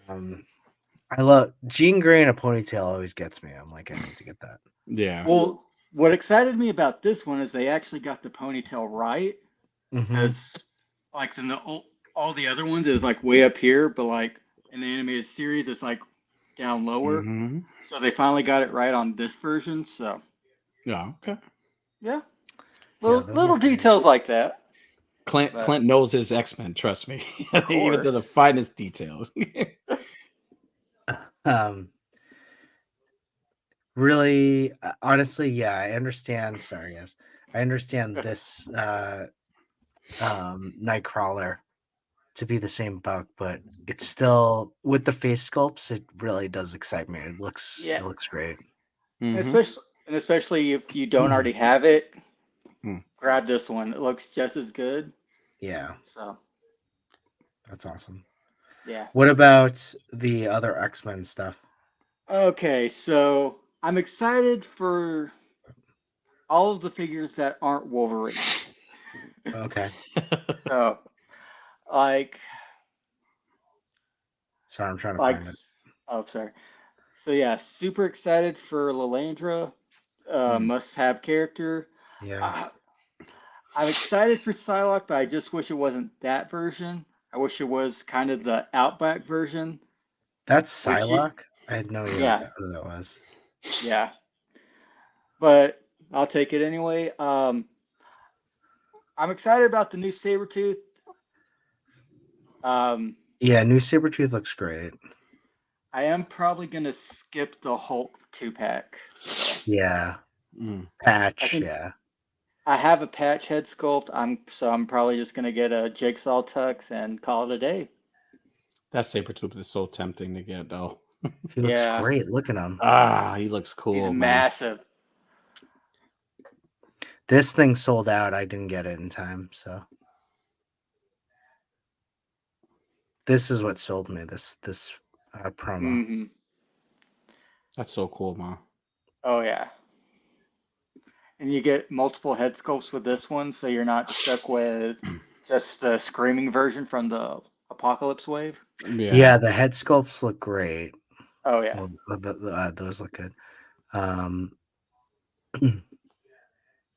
I love Jean Grey in a ponytail always gets me. I'm like, I need to get that. Yeah. Well, what excited me about this one is they actually got the ponytail right. Because like in all the other ones is like way up here, but like in the animated series it's like down lower. So they finally got it right on this version. So yeah, okay. Yeah. Little details like that. Clint knows his X-Men, trust me. Even to the finest details. Really, honestly, yeah, I understand. Sorry, guys. I understand this Nightcrawler to be the same buck, but it's still with the face sculpts, it really does excite me. It looks great. And especially if you don't already have it, grab this one. It looks just as good. Yeah. So that's awesome. Yeah. What about the other X-Men stuff? Okay, so I'm excited for all of the figures that aren't Wolverine. Okay. So, like, sorry, I'm trying to find it. Oh, sorry. So yeah, super excited for Lilandra, must-have character. Yeah. I'm excited for Psylocke, but I just wish it wasn't that version. I wish it was kind of the Outback version. That's Psylocke? I had no idea who that was. Yeah. But I'll take it anyway. I'm excited about the new Sabretooth. Yeah, new Sabretooth looks great. I am probably going to skip the Hulk 2-pack. Yeah. Patch, yeah. I have a Patch head sculpt. I'm probably just going to get a Jigsaw Tux and call it a day. That Sabretooth is so tempting to get, though. He looks great. Look at him. He looks cool. He's massive. This thing sold out. I didn't get it in time, so. This is what sold me, this promo. That's so cool, man. Oh, yeah. And you get multiple head sculpts with this one, so you're not stuck with just the screaming version from the Apocalypse Wave. Yeah, the head sculpts look great. Oh, yeah. Well, those look good.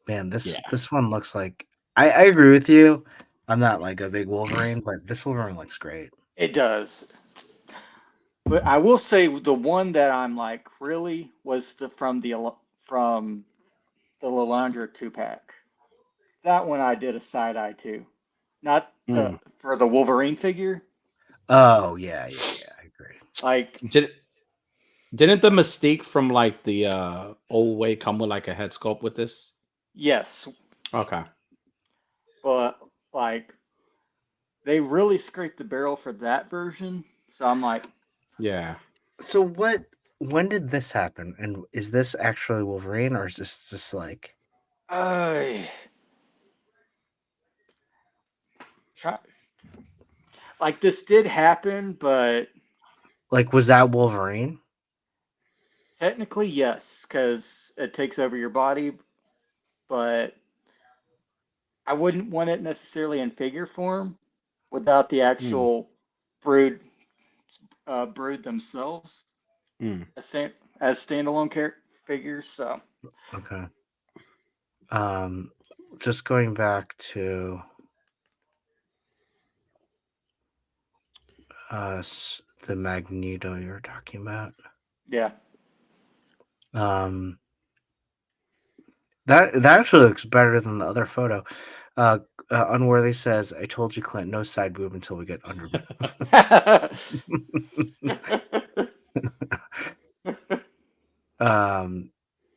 Man, this one looks like... I agree with you. I'm not like a big Wolverine, but this Wolverine looks great. It does. But I will say the one that I'm like really was from the Lilandra 2-pack. that one I did a side eye to, not Mm. for the Wolverine figure. Oh yeah, I agree. Like Didn't the Mystique from like the old way come with like a head sculpt with this? yes, Okay. but like they really scraped the barrel for that version. So I'm like, Yeah. So what? When did this happen? And is this actually Wolverine, or is this just like? uh, try, like this did happen, but Like, was that Wolverine? technically yes, because it takes over your body. But I wouldn't want it necessarily in figure form without the Mm. actual brood brood themselves Mm. as standalone figures. So Okay. Just going back to the Magneto you were talking about. yeah, Um, that actually looks better than the other photo. Unworthy says, "I told you, Clint, no side boob until we get under."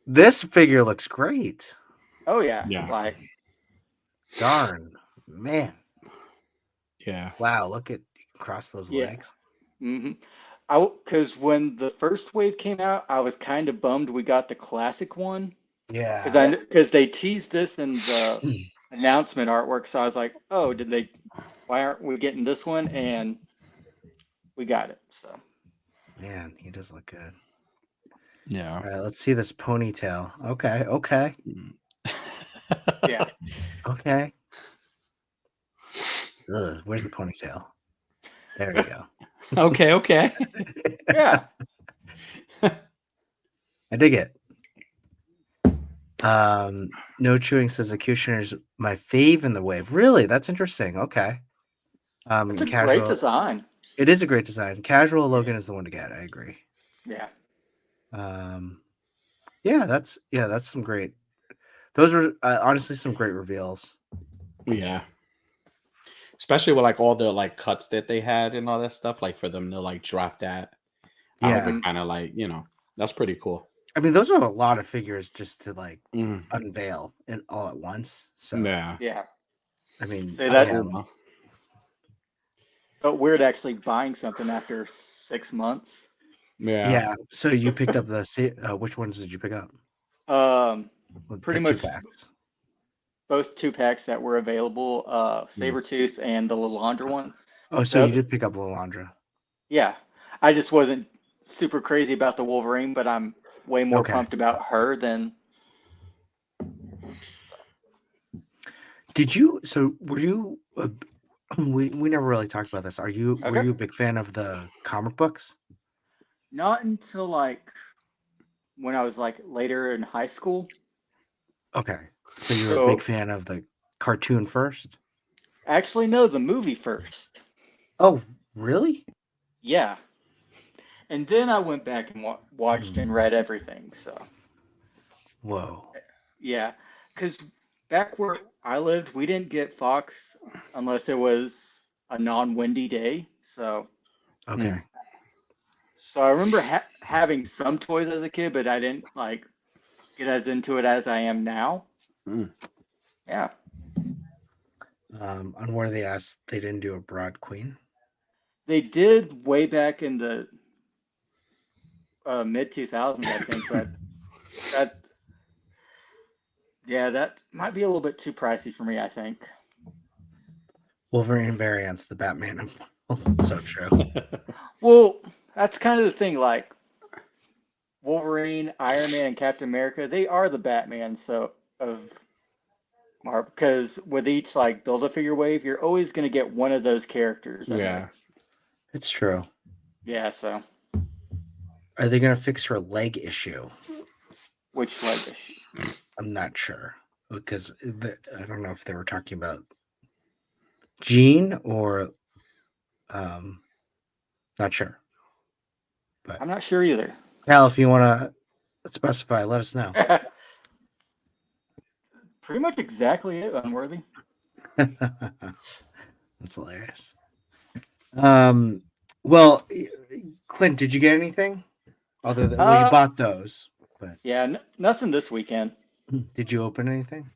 This figure looks great. oh yeah, Yeah. like Darn, man! Yeah. Wow, look at you can cross those yeah. legs. hmm Because when the first wave came out, I was kind of bummed we got the classic one Yeah. because they teased this in the announcement artwork. So I was like, oh, did they? Why aren't we getting this one? And we got it. So Man, he does look good. Yeah. All right, let's see this ponytail. Okay. yeah, Where's the ponytail? There you go. Okay. yeah. I dig it. No Chewing says Executioner's my fave in the wave. Really? That's interesting. Okay. It's a great Casual. design. It is a great design. Casual Yeah. Logan is the one to get. I agree. Yeah. That's some great. Those were honestly some great reveals. Yeah. Especially with like all the like cuts that they had and all that stuff, like for them to like drop that out Yeah. to kind of like, that's pretty cool. I mean, those are a lot of figures just to like Mm. unveil it all at once. So Yeah. Yeah. I mean, Say That's that yeah, cool, man. felt weird actually buying something after 6 months. Yeah. So you picked up which ones did you pick up? Pretty The two much packs. both 2 packs that were available, Sabretooth and the Lilandra one. Oh, so you did pick up Lilandra. Yeah. I just wasn't super crazy about the Wolverine, but I'm way more pumped about her than. Did you? So were you? We never really talked about this. Were you a big fan of the comic books? Not until like when I was like later in high school. Okay, so you were a big fan of the cartoon first? Actually, no, the movie first. Oh, really? Yeah. And then I went back and watched and read everything. So, Whoa. yeah. Because back where I lived, we didn't get Fox unless it was a non-windy day. So, Okay. I remember having some toys as a kid, but I didn't like get as into it as I am now. Yeah. Unworthy asked they didn't do a Broad Queen. They did way back in the mid 2000s, I think, but that's that might be a little bit too pricey for me, I think. Wolverine variants, the Batman. So true. Well, that's kind of the thing. Like Wolverine, Iron Man, and Captain America, they are the Batman. So of Marvel, because with each like Build-A-Figure wave, you're always going to get one of those characters. Yeah. It's true. Yeah. So Are they going to fix her leg issue? which leg issue? I'm not sure because I don't know if they were talking about Jean or not sure. But I'm not sure either. Cal, if you want to specify, let us know. pretty much exactly it. Unworthy. That's hilarious. Well, Clint, did you get anything other than you bought those, but yeah, nothing this weekend. Did you open anything?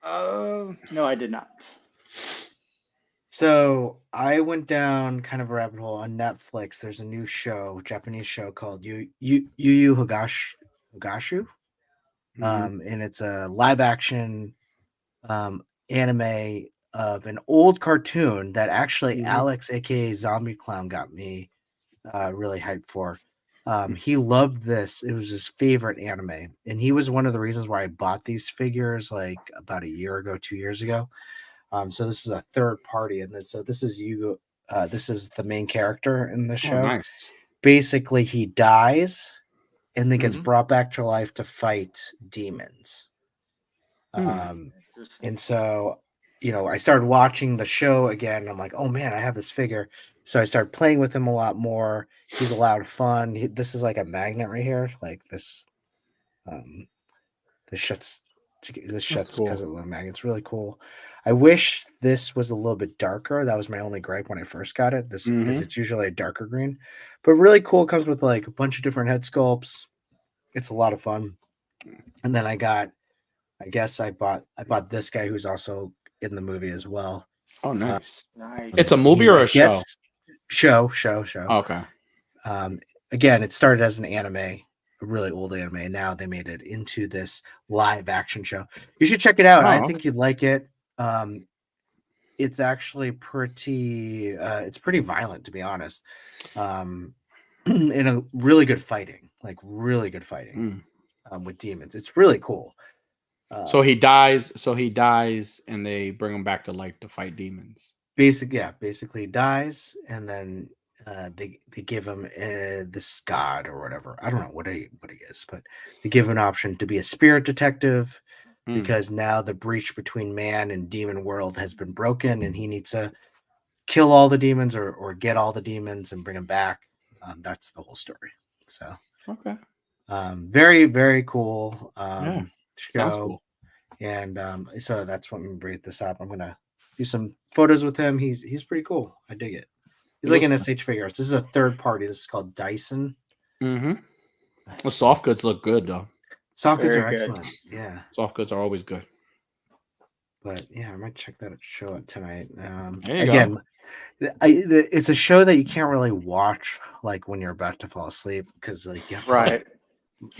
No, I did not. So I went down kind of a rabbit hole on Netflix. There's a new show, Japanese show called Yu Hagashu, and it's a live action anime of an old cartoon that actually Alex, aka Zombie Clown, got me really hyped for. He loved this. It was his favorite anime, and he was one of the reasons why I bought these figures like about a year ago, 2 years ago. So this is a third party, and then so this is you. This is the main character in the show. Nice. Basically, he dies and then gets brought back to life to fight demons. And so, I started watching the show again. And I'm like, oh man, I have this figure. So I started playing with him a lot more. He's a lot of fun. This is like a magnet right here, like this. This shuts because cool. of the magnet. It's really cool. I wish this was a little bit darker. That was my only gripe when I first got it. This because it's usually a darker green, but really cool. It comes with like a bunch of different head sculpts. It's a lot of fun. And then I bought this guy who's also in the movie as well. Oh, nice. Nice. It's a movie or a show? Show. Oh, okay. Again, it started as an anime, a really old anime, and now they made it into this live action show. You should check it out. I think you'd like it. It's actually pretty violent, to be honest. In a really good fighting, with demons. It's really cool. So he dies, and they bring him back to life to fight demons. Basically dies, and then they give him this god or whatever. I don't know what he is, but they give him an option to be a spirit detective because now the breach between man and demon world has been broken, and he needs to kill all the demons or get all the demons and bring them back. That's the whole story. So okay, very, very cool show. Sounds cool. And so that's what I'm gonna break this up. I'm gonna do some photos with him. He's pretty cool. I dig it. He's like an SH figure. This is a third party. This is called Dyson. Well, soft goods look good though. Soft goods are excellent. Yeah, soft goods are always good. But yeah, I might check that show out tonight. Again, it's a show that you can't really watch like when you're about to fall asleep because like you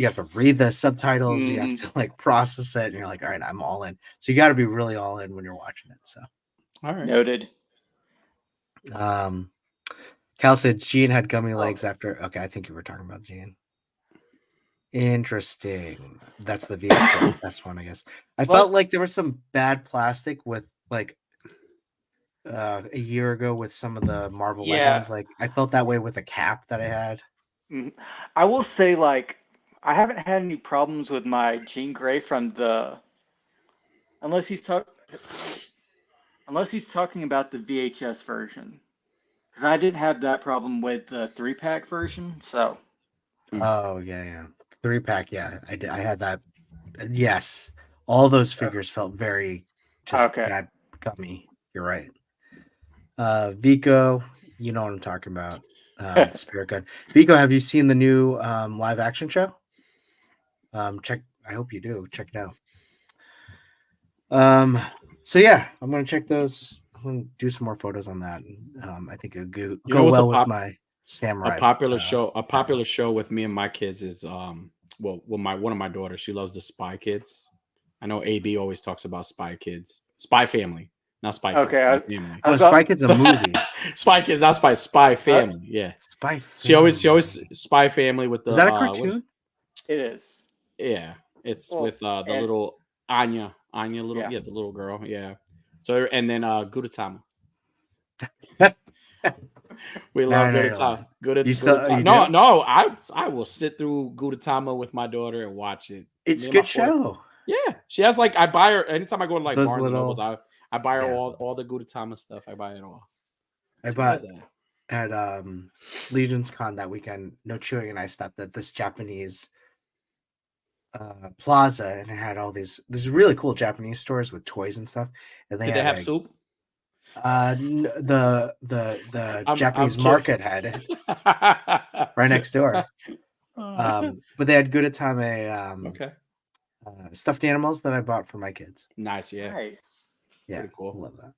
have to read the subtitles. You have to like process it, and you're like, all right, I'm all in. So you got to be really all in when you're watching it. So, all right, noted. Cal said Jean had gummy legs after. Okay, I think you were talking about Jean. Interesting. That's the VHS one, I guess. I felt like there was some bad plastic with like a year ago with some of the Marvel Legends. Like I felt that way with a cap that I had. I will say, like, I haven't had any problems with my Jean Grey from unless he's talking about the VHS version, because I didn't have that problem with the 3-pack version. So. Oh yeah. 3-pack, yeah, I did. I had that. Yes, all those figures felt very bad gummy. You're right. Vico, you know what I'm talking about. Spirit Gun. Vico, have you seen the new live action show? Check. I hope you do. Check it out. So yeah, I'm gonna check those. I'm gonna do some more photos on that. I think it would go well with my samurai. A popular show with me and my kids is one of my daughters. She loves the Spy Kids. I know AB always talks about Spy Kids, Spy Family, not Spy Kids. Spy Family. Spy Kids a movie. Spy Kids, not Spy Family. Yeah, Spy Family. She always Spy Family with the. Is that a cartoon? It is. Yeah, it's with the little Anya, the little girl. Yeah. So and then Gudetama. We love Gudetama. Gudetama. No, I will sit through Gudetama with my daughter and watch it. It's a good show. Yeah, she has I buy her anytime I go to like Barnes and Nobles. I buy her all the Gudetama stuff. I buy it all. I bought at Legion's Con that weekend. No chewing, and I stopped at this Japanese plaza, and it had all these really cool Japanese stores with toys and stuff. And they Did they had have soup? the I'm Japanese kidding. market had it right next door. But they had Gudetame Okay. Stuffed animals that I bought for my kids. Nice. Yeah. Nice. Yeah, Pretty cool. love that.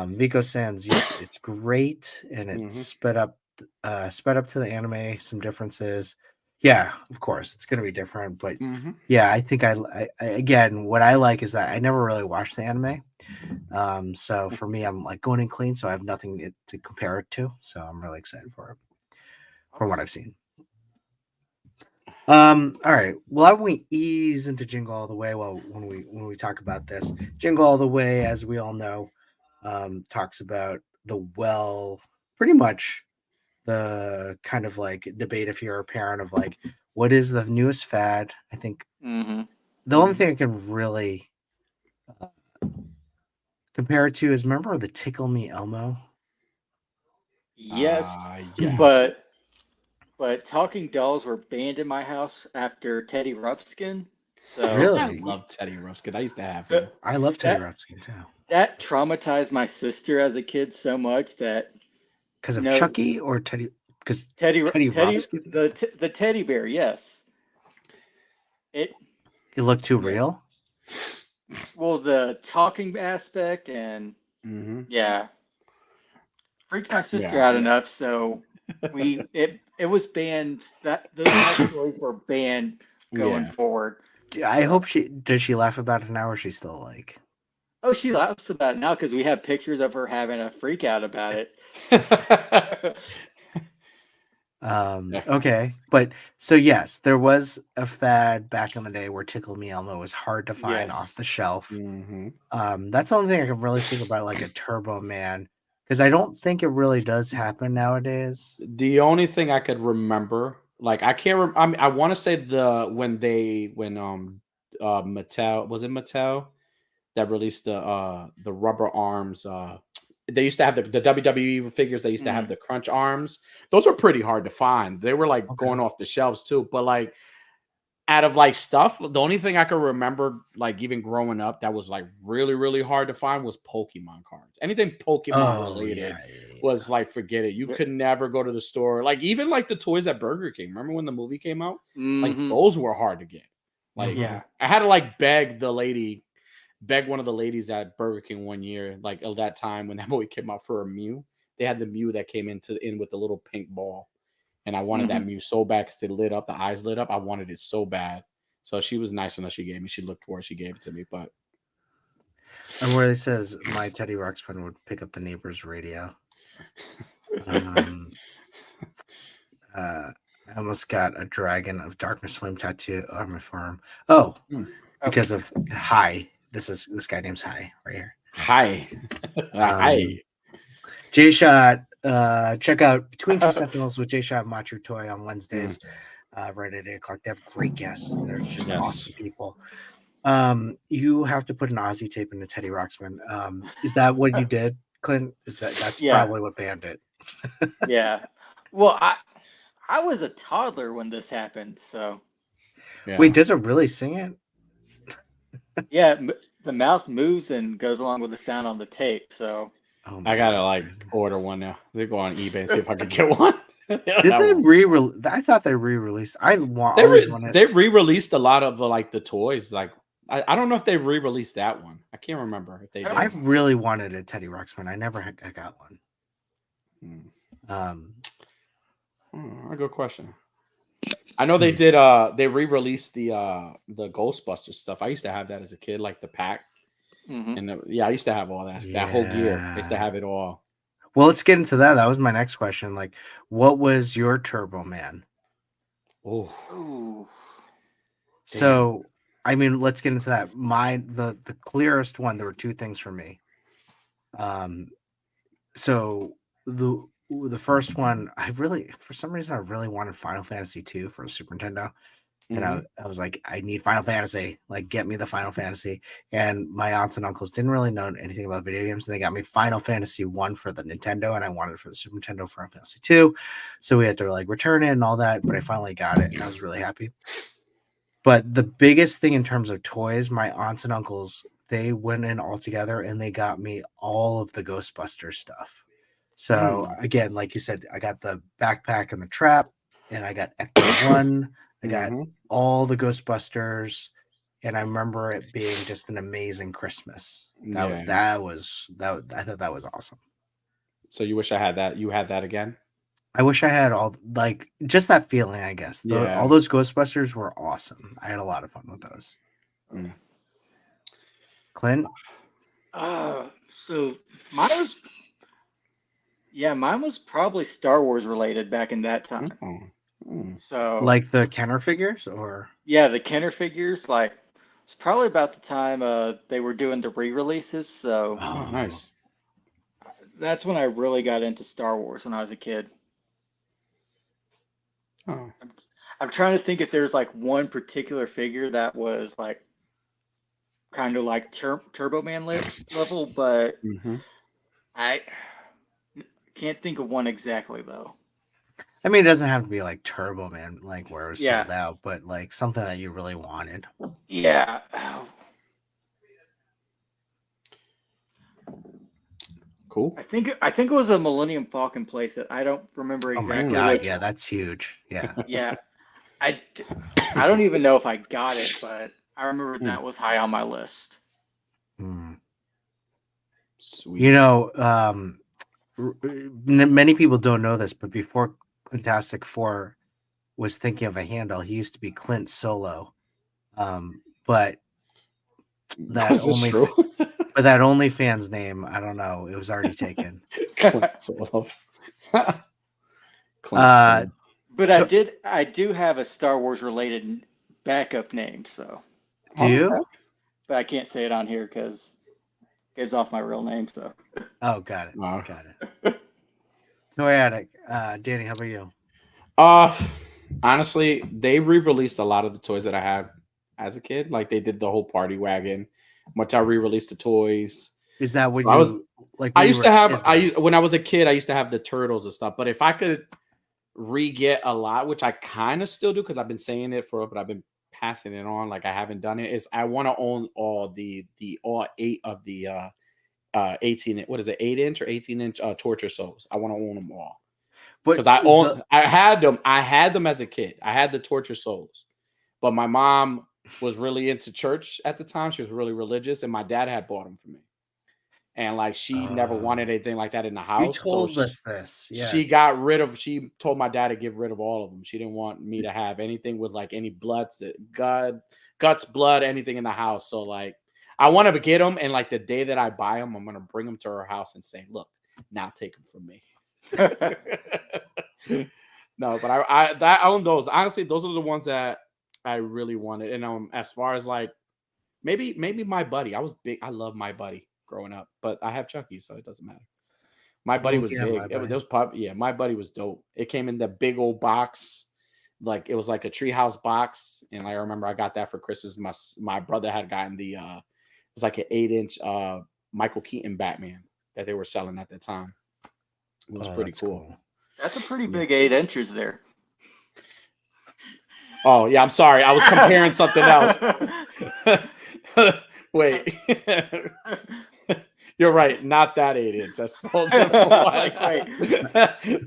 Vico Sans, yes, it's great, and it's sped up to the anime. Some differences, yeah, of course, it's gonna be different, but yeah, I think I again, what I like is that I never really watched the anime, so for me, I'm like going in clean, so I have nothing to compare it to, so I'm really excited for it, from what I've seen. All right. Well, why don't we ease into Jingle All the Way? Well, when we talk about this, Jingle All the Way, as we all know, talks about pretty much the kind of like debate if you're a parent of like what is the newest fad. I think the only thing I can really compare it to is, remember the Tickle Me Elmo? Yes, Yeah. but talking dolls were banned in my house after Teddy Ruxpin. So Really? I love Teddy Ruxpin. I used to have so him. I love Teddy that Ruxpin too. that traumatized my sister as a kid so much that Because of Chucky or Teddy? Because Teddy Ruxpin? the teddy bear, yes. It looked too real. Well, the talking aspect and yeah, freaked my sister out enough, so it was banned. Those type of toys were banned going forward. I hope does she laugh about it now, or she's still like, oh, she laughs about it now because we have pictures of her having a freak out about it. Okay, but so yes, there was a fad back in the day where Tickle Me Elmo was hard to find off the shelf. That's the only thing I can really think about, like a Turbo Man, because I don't think it really does happen nowadays. The only thing I could remember, like I can't. I want to say when Mattel, was it Mattel that released the rubber arms. They used to have the WWE figures. They used to have the crunch arms. Those were pretty hard to find. They were like going off the shelves too. But like out of like stuff, the only thing I could remember, like even growing up, that was like really, really hard to find was Pokemon cards. Anything Pokemon related was like, forget it. You could never go to the store. Like even like the toys at Burger King. Remember when the movie came out? Like those were hard to get. Like I had to like beg one of the ladies at Burger King one year, like at that time when that movie came out, for a Mew. They had the Mew that came in with the little pink ball. And I wanted that Mew so bad because it lit up, the eyes lit up. I wanted it so bad. So she was nice enough. She looked for it. She gave it to me. But Unworthy says my Teddy Ruxpin would pick up the neighbor's radio. I almost got a Dragon of Darkness Flame tattoo on my forearm. Oh, because of Hi. This guy name's Hi right here. Hi. Hi. J-Shot, check out Between Two Sentinels with J-Shot Machu Toy on Wednesdays, right at 8 o'clock. They have great guests. They're just awesome people. You have to put an Aussie tape into Teddy Ruxpin. Is that what you did, Clint? That's probably what banned it? Yeah. Well, I was a toddler when this happened, so. Yeah. Wait, does it really sing it? Yeah, the mouth moves and goes along with the sound on the tape. So I gotta like order one now. They go on eBay and see if I can get one. Did they re-release? I thought they re-released. They re-released a lot of the toys. Like I don't know if they re-released that one. I can't remember if they did. I really wanted a Teddy Ruxpin. I never got one. A good question. I know they did. They re-released the Ghostbusters stuff. I used to have that as a kid, like the pack. And I used to have all that whole gear. I used to have it all. Well, let's get into that. That was my next question. Like, what was your Turbo Man? Oh, so I mean, let's get into that. The clearest one. There were two things for me. So the first one, for some reason, I really wanted Final Fantasy 2 for a Super Nintendo. And I was like, I need Final Fantasy. Like, get me the Final Fantasy. And my aunts and uncles didn't really know anything about video games. And they got me Final Fantasy 1 for the Nintendo, and I wanted it for the Super Nintendo, Final Fantasy 2. So we had to like return it and all that. But I finally got it, and I was really happy. But the biggest thing in terms of toys, my aunts and uncles, they went in all together and they got me all of the Ghostbusters stuff. So again, like you said, I got the backpack and the trap, and I got Ecto 1. I got all the Ghostbusters, and I remember it being just an amazing Christmas. I thought that was awesome. So you wish I had that? You had that again? I wish I had all, like, just that feeling, I guess. All those Ghostbusters were awesome. I had a lot of fun with those. Clint? So mine was probably Star Wars related back in that time. So like the Kenner figures, or the Kenner figures, like it's probably about the time they were doing the re-releases. So nice. That's when I really got into Star Wars when I was a kid. I'm trying to think if there's like one particular figure that was like kind of like Turbo Man level, but I can't think of one exactly though. I mean, it doesn't have to be like Turbo Man, like where it was sold out, but like something that you really wanted. Yeah. Cool. I think it was a Millennium Falcon playset. I don't remember exactly. Oh my God, which. Yeah, that's huge. Yeah. Yeah. I don't even know if I got it, but I remember that was high on my list. Sweet. You know, many people don't know this, but before Fantastic Four was thinking of a handle, he used to be Clint Solo. But that true? But that OnlyFans name, I don't know. It was already taken. Clint Solo. But I do have a Star Wars related backup name, so. Do you? But I can't say it on here because it gives off my real name, so. Oh, got it. Got it. Toy Addict. Danny, how about you? Honestly, they re-released a lot of the toys that I had as a kid. Like they did the whole party wagon. Mattel re-released the toys. Is that what so you I was like? I used to have. When I was a kid, I used to have the turtles and stuff. But if I could re-get a lot, which I kind of still do because I've been saying it but I've been passing it on. Like I haven't done it. Is I want to own all 8 of the 18. What is it? 8-inch or 18-inch torture souls. I want to own them all. Because I had them. I had them as a kid. I had the torture souls, but my mom was really into church at the time. She was really religious, and my dad had bought them for me. And like she never wanted anything like that in the house. You told us this. Yes. She told my dad to get rid of all of them. She didn't want me to have anything with like any guts, blood, anything in the house. So like I want to get them, and like the day that I buy them, I'm gonna bring them to her house and say, "Look, now take them from me." No, but I own those. Honestly, those are the ones that I really wanted. And as far as like maybe my buddy, I love my buddy growing up, but I have Chucky, so it doesn't matter. My buddy was big. My buddy was dope. It came in the big old box, like it was like a treehouse box, and I remember I got that for Christmas. My brother had gotten it was like an 8-inch Michael Keaton Batman that they were selling at the time. It was pretty cool. That's a pretty big 8 inches there. Oh yeah, I'm sorry. I was comparing something else. Wait. You're right. Not that 8-inch. That's a whole different one.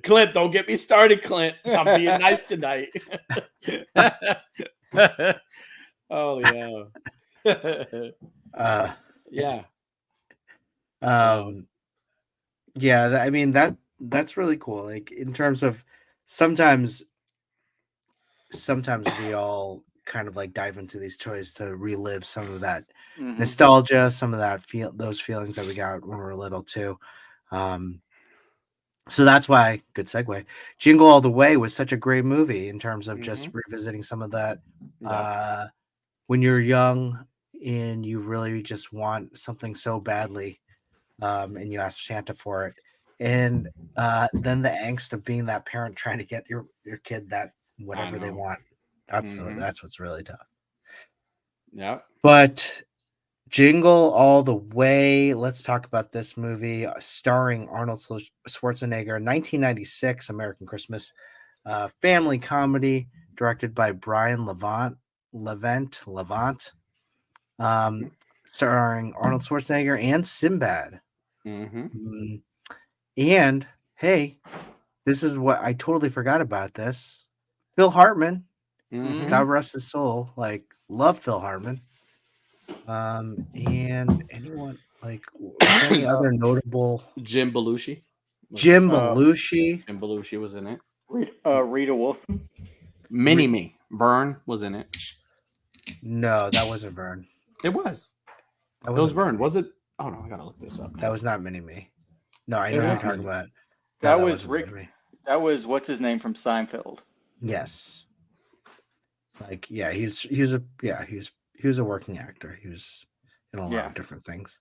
Clint, don't get me started, Clint. I'm being nice tonight. Oh yeah. Yeah. Yeah, I mean that's really cool. Like in terms of sometimes we all kind of like dive into these toys to relive some of that nostalgia, some of that those feelings that we got when we were little too. So that's why, good segue, Jingle All the Way was such a great movie in terms of just revisiting some of that. When you're young and you really just want something so badly, and you ask Santa for it, and then the angst of being that parent trying to get your kid that whatever they want. That's what's really tough. Yeah. But Jingle All the Way. Let's talk about this movie starring Arnold Schwarzenegger, 1996 American Christmas family comedy directed by Brian Levant. Levant, starring Arnold Schwarzenegger and Sinbad. Mm-hmm. And hey, this is what I totally forgot about this. Phil Hartman, Mm-hmm. God rest his soul. Like, love Phil Hartman. And anyone like, was there any other notable? Jim Belushi. Jim Belushi. Jim Belushi was in it. Rita Wilson. Mini Me. Vern was in it. No, that wasn't Vern. It was. That It was wasn't Vern. Mini-Me. Was it? Oh no, I gotta look this up. That was not Mini-Me. No, I know It what you're was talking Mini-Me. about. That No, was wasn't Rick. Mini-Me. That was what's his name from Seinfeld. Yes. Like, yeah, he was a working actor. He was in a lot of different things.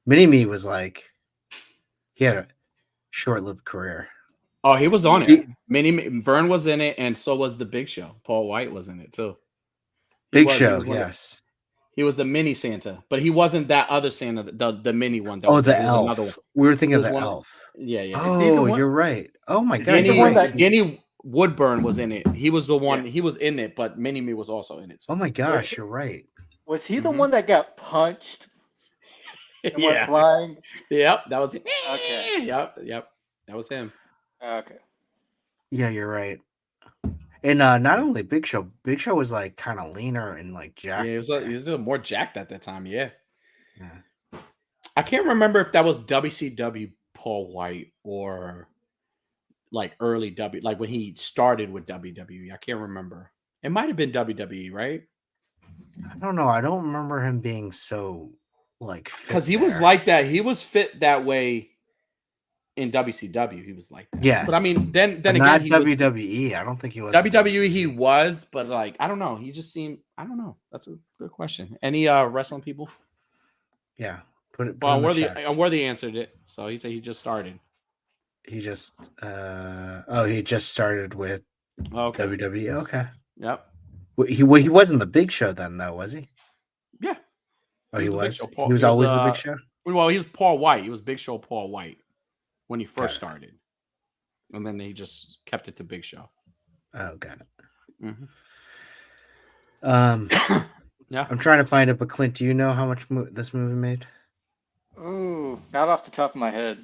Mini-Me was like, he had a short-lived career. Oh, he was on it. Vern was in it, and so was the Big Show. Paul White was in it too. Big Show, yes. He was the mini Santa, but he wasn't that other Santa, the mini one. That Oh, was the there. He was elf. another one. We were thinking He of was the one- elf. Yeah. Oh, you're right. Oh my god. Denny Woodburn was in it. He was the one. Yeah. He was in it, but Mini-Me was also in it. Oh my gosh, you're right. Was he the one that got punched and went Yeah. flying? Yep. That was. Okay. Yep. That was him. Okay. Yeah, you're right. And not only Big Show was like kind of leaner and like jacked. Yeah, he was more jacked at that time. Yeah. Yeah. I can't remember if that was WCW Paul White or like early like when he started with WWE. I can't remember. It might have been WWE, right? I don't know. I don't remember him being so like fit Because he was there. like that. He was fit that way in WCW. He was like that. Yes. But I mean, then But again, not he WWE. I don't think he was. WWE. He was, but like I don't know. He just seemed. I don't know. That's a good question. Any wrestling people? Yeah. Put it. Well, Unworthy answered it. So he said he just started. He just. He just started with WWE. Okay. Yep. He wasn't the Big Show then, though, was he? Yeah. Oh, he was. He was always the Big Show. Well, he was Paul White. He was Big Show Paul White when he first started, and then he just kept it to Big Show. Oh, got it. Mm-hmm. Yeah. I'm trying to find it, but Clint, do you know how much this movie made? Ooh, not off the top of my head.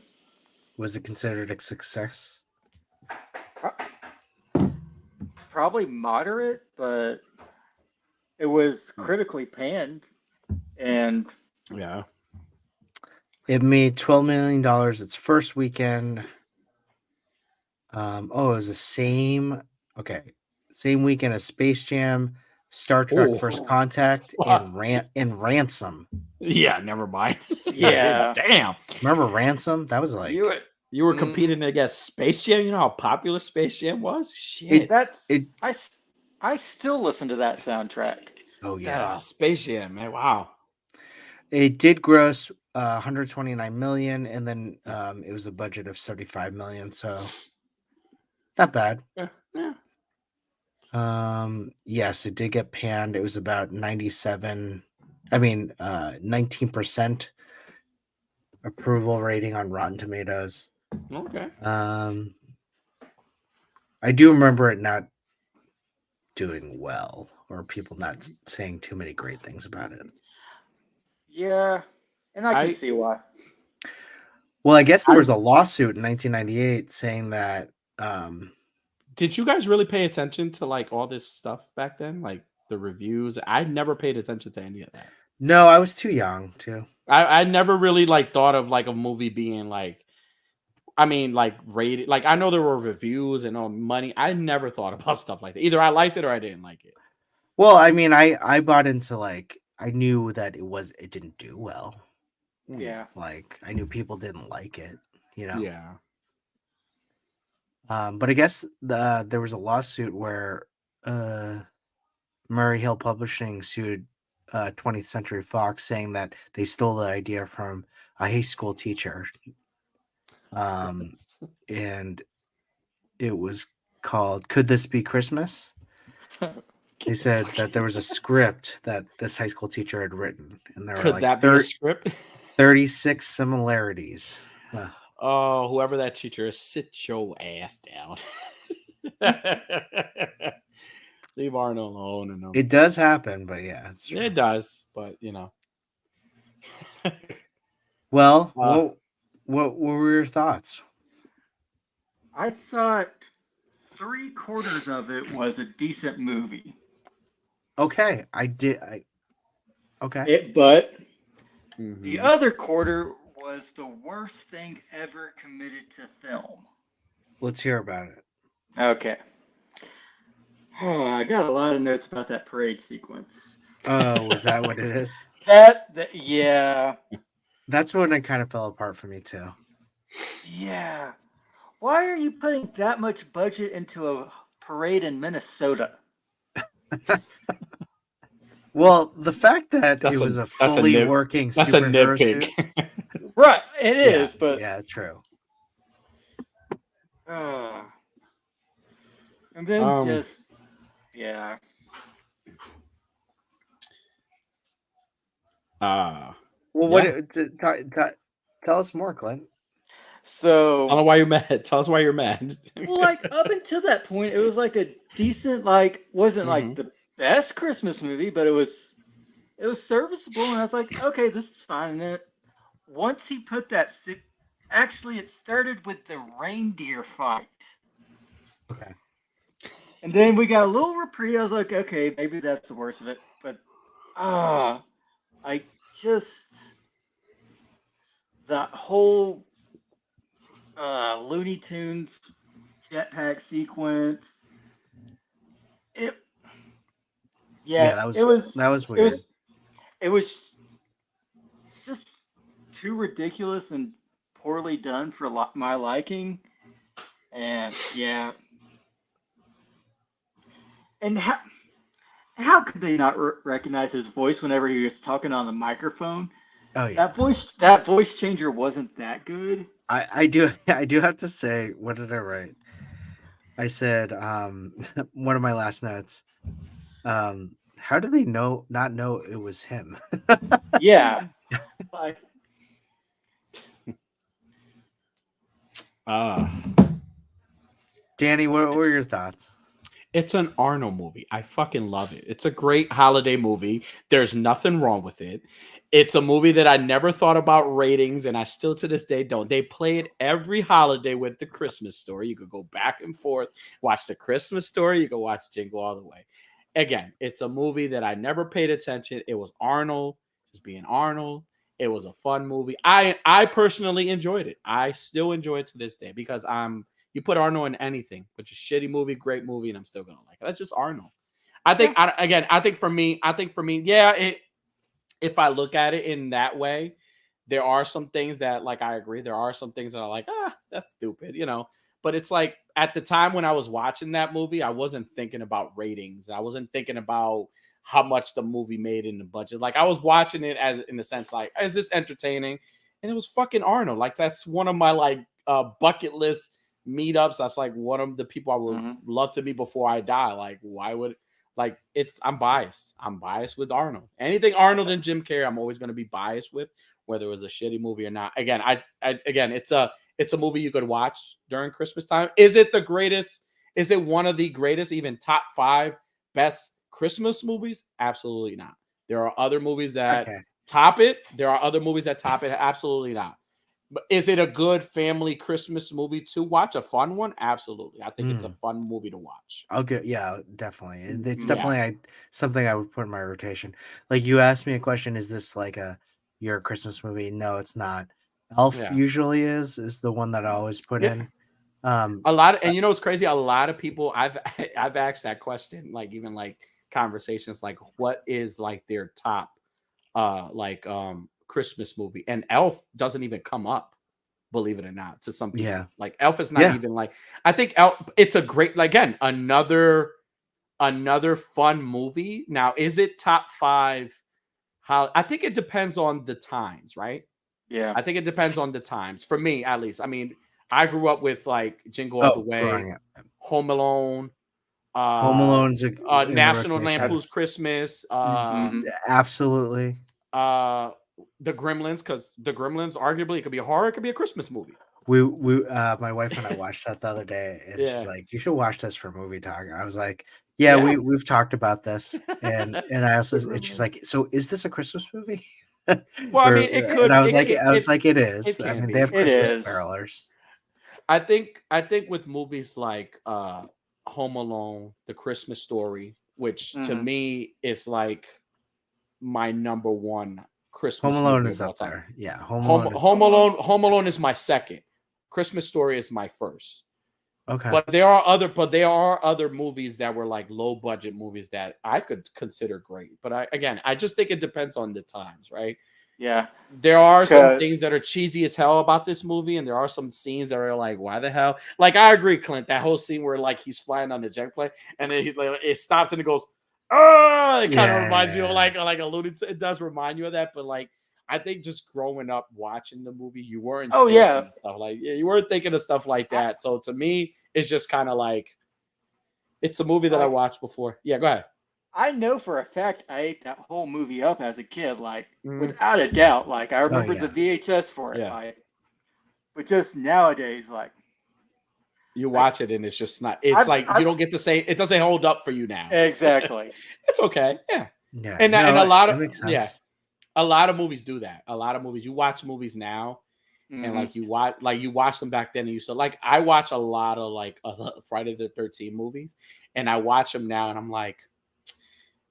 Was it considered a success? Probably moderate, but it was critically panned, and yeah, it made $12 million its first weekend. It was the same weekend as Space Jam, Star Trek: First Contact, and Ransom. Yeah, never mind. Yeah, damn. Remember Ransom? That was like you were competing against Space Jam. You know how popular Space Jam was. Shit, I still listen to that soundtrack. Oh yeah, Space Jam, man. Wow. It did gross 129 million, and then it was a budget of 75 million, so not bad. Yeah. Yes, it did get panned. It was about 19% approval rating on Rotten Tomatoes. Okay. I do remember it not doing well, or people not saying too many great things about it. Yeah, and I can see why. Well, I guess there was a lawsuit in 1998 saying that. Did you guys really pay attention to like all this stuff back then, like the reviews? I never paid attention to any of that. No, I was too young too. I never really like thought of like a movie being like, I mean, like rated. Like I know there were reviews and money. I never thought about stuff like that. Either I liked it or I didn't like it. Well, I mean, I bought into like, I knew that it didn't do well. Yeah. Like I knew people didn't like it, you know. Yeah. But I guess there was a lawsuit where Murray Hill Publishing sued 20th Century Fox, saying that they stole the idea from a high school teacher. And it was called "Could This Be Christmas?" They said that there was a script that this high school teacher had written, and there were like that be a script? 36 similarities. Oh, whoever that teacher is, sit your ass down. Leave Arnold alone. And It does happen, but yeah, it's true. it does, but Well, what were your thoughts? I thought 3/4 of it was a decent movie. Okay, okay. But Mhm. the other quarter was the worst thing ever committed to film. Let's hear about it. Okay. Oh, I got a lot of notes about that parade sequence. Oh, was that what it is? Yeah. That's when it kind of fell apart for me too. Yeah. Why are you putting that much budget into a parade in Minnesota? Well, the fact that it was a fully working that's a superhero nitpick. suit. Right, it is, but yeah, true. and then just yeah. Well, what? Tell us more, Clint. So tell us why you're mad. Tell us why you're mad. Well, like up until that point, it was like a decent, wasn't like the best Christmas movie, but it was serviceable, and I was like, okay, this is fine. And then once he put that, actually, it started with the reindeer fight. Okay. And then we got a little reprieve. I was like, okay, maybe that's the worst of it. But I just that whole Looney Tunes jetpack sequence. That was weird. It was just too ridiculous and poorly done for my liking. And yeah. And how could they not recognize his voice whenever he was talking on the microphone? Oh yeah. That voice changer wasn't that good. I do have to say, what did I write? I said, one of my last notes. How do they not know it was him? Yeah. Danny, what were your thoughts? It's an Arnold movie. I fucking love it. It's a great holiday movie. There's nothing wrong with it. It's a movie that I never thought about ratings, and I still to this day don't. They play it every holiday with the Christmas Story. You could go back and forth, watch the Christmas Story. You could watch Jingle All the Way. Again, it's a movie that I never paid attention. It was Arnold, just being Arnold. It was a fun movie. I personally enjoyed it. I still enjoy it to this day because you put Arnold in anything, which is shitty movie, great movie, and I'm still gonna like it. That's just Arnold. I think I think for me, yeah, if I look at it in that way, there are some things that I agree. There are some things that are like, that's stupid, But it's like at the time when I was watching that movie, I wasn't thinking about ratings. I wasn't thinking about how much the movie made in the budget. Like I was watching it as in the sense like, is this entertaining? And it was fucking Arnold. Like that's one of my bucket list meetups. That's like one of the people I would love to meet before I die. Like why would I'm biased. I'm biased with Arnold. Anything Arnold and Jim Carrey, I'm always going to be biased with, whether it was a shitty movie or not. Again, it's a movie you could watch during Christmas time. Is it the greatest? Is it one of the greatest, even top 5 best Christmas movies? Absolutely not. There are other movies that top it. There are other movies that top it. Absolutely not. But is it a good family Christmas movie to watch? A fun one? Absolutely. I think it's a fun movie to watch. Yeah, definitely. It's definitely something I would put in my rotation. Like you asked me a question, is this like your Christmas movie? No, it's not. Elf usually is the one that I always put in. A lot and it's crazy. A lot of people I've asked that question, conversations like what is their top Christmas movie, and Elf doesn't even come up, believe it or not, to some people. Yeah. Like Elf is not even I think Elf, it's a great again another fun movie. Now, is it top 5? I think it depends on the times, right? Yeah. I think it depends on the times. For me, at least. I mean, I grew up with Jingle All the Way, Home Alone, Home Alone's National Lampoon's Christmas, absolutely. The Gremlins, because the Gremlins arguably it could be a horror, it could be a Christmas movie. We my wife and I watched that the other day, and she's like, "You should watch this for movie talk." I was like, Yeah, Yeah. we've talked about this, and I also and she's like, Gremlins. "So is this a Christmas movie?" Well, I mean, And I was it like, can, "It is." it I can mean, they have be. It Christmas is. carolers. I think with movies like Home Alone, The Christmas Story, which to Hmm. me is like my number one Home Christmas Alone movie is of all up time. there. Yeah, Home Alone is Home Alone is my second. Christmas Story is my first. okay. But there are other movies that were like low budget movies that I could consider great. But I just think it depends on the times, right? Yeah. There are some 'Cause- things that are cheesy as hell about this movie, and there are some scenes that are like, why the hell? Like, I agree, Clint. That whole scene where like he's flying on the jet plane, and then it stops and it goes, oh, it kind of reminds you of like alluded to. It does remind you of that, but like I think just growing up watching the movie, you weren't Oh thinking yeah. of stuff like you weren't thinking of stuff like that. So to me, it's just kind of like it's a movie that I Like watched before. Yeah, go ahead. I know for a fact I ate that whole movie up as a kid, like Mhm. without a doubt. Like I Oh remember the yeah. VHS for it. Yeah. Like, but just nowadays, You like watch it and it's just not. It's like you I've don't get to say it doesn't hold up for you now. exactly. It's okay. Yeah. Yeah. And No, a lot it of makes yeah, sense. a lot of movies do that. A lot of movies you watch movies now and Hmm. you watch them back then and you so like I watch a lot of like Friday the 13th movies and I watch them now and I'm like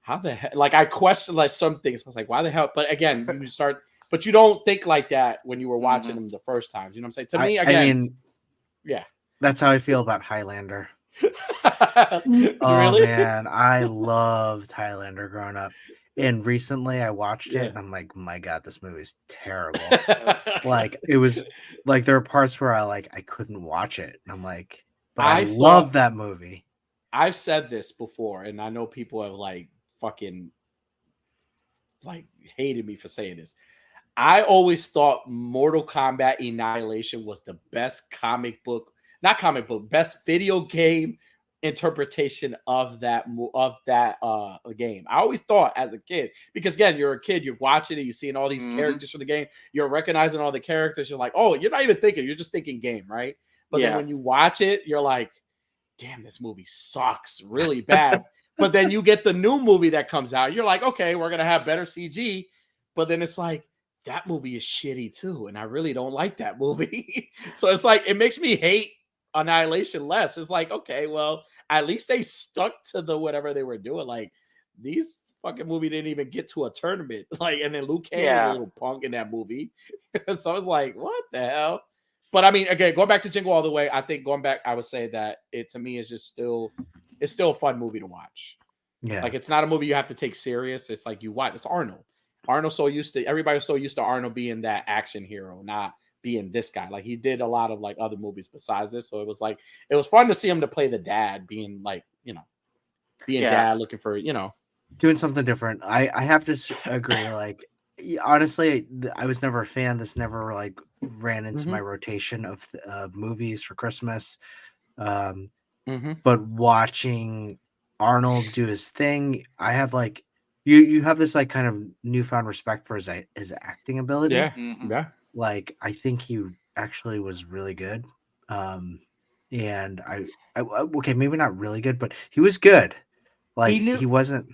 how the hell like I question like some things. I was like why the hell? But again, you start but you don't think like that when you were watching Hmm. them the first times. You know what I'm saying? To I me I again, mean, yeah. that's how I feel about Highlander. Oh Really? man, I loved Highlander growing up. And recently I watched it Yeah. and I'm like, my God, this movie's terrible. Like it was like there were parts where I couldn't watch it. And I'm like, but I I love thought that movie. I've said this before, and I know people have like fucking like hated me for saying this. I always thought Mortal Kombat Annihilation was the best not comic book, best video game interpretation of that game. I always thought as a kid, because again, you're a kid, you're watching it, you're seeing all these Hmm. characters from the game, you're recognizing all the characters, you're like, oh, you're not even thinking, you're just thinking game, right? But then Yeah. when you watch it, you're like, damn, this movie sucks really bad. But then you get the new movie that comes out, you're like, okay, we're gonna have better CG. But then it's like that movie is shitty too, and I really don't like that movie. So it's like it makes me hate Annihilation less. It's like, okay, well, at least they stuck to the whatever they were doing. Like these fucking movie didn't even get to a tournament. Like, and then Luke Cage was a Yeah. little punk in that movie. So I was like, what the hell? But I mean, again, going back to Jingle All the Way, I think going back, I would say that it to me is just it's still a fun movie to watch. Yeah. Like it's not a movie you have to take serious. It's like you watch. It's Arnold. Everybody's so used to Arnold being that action hero, not being this guy. Like he did a lot of like other movies besides this. So it was fun to see him to play the dad, being like, being Yeah. dad, looking for, Doing something different. I have to agree. Like honestly, I was never a fan. This never like ran into my rotation of movies for Christmas. Um, but watching Arnold do his thing, I have like you have this like kind of newfound respect for his acting ability. yeah, Hmm. yeah. Like I think he actually was really good. And okay, maybe not really good, but he was good. He Like knew he wasn't.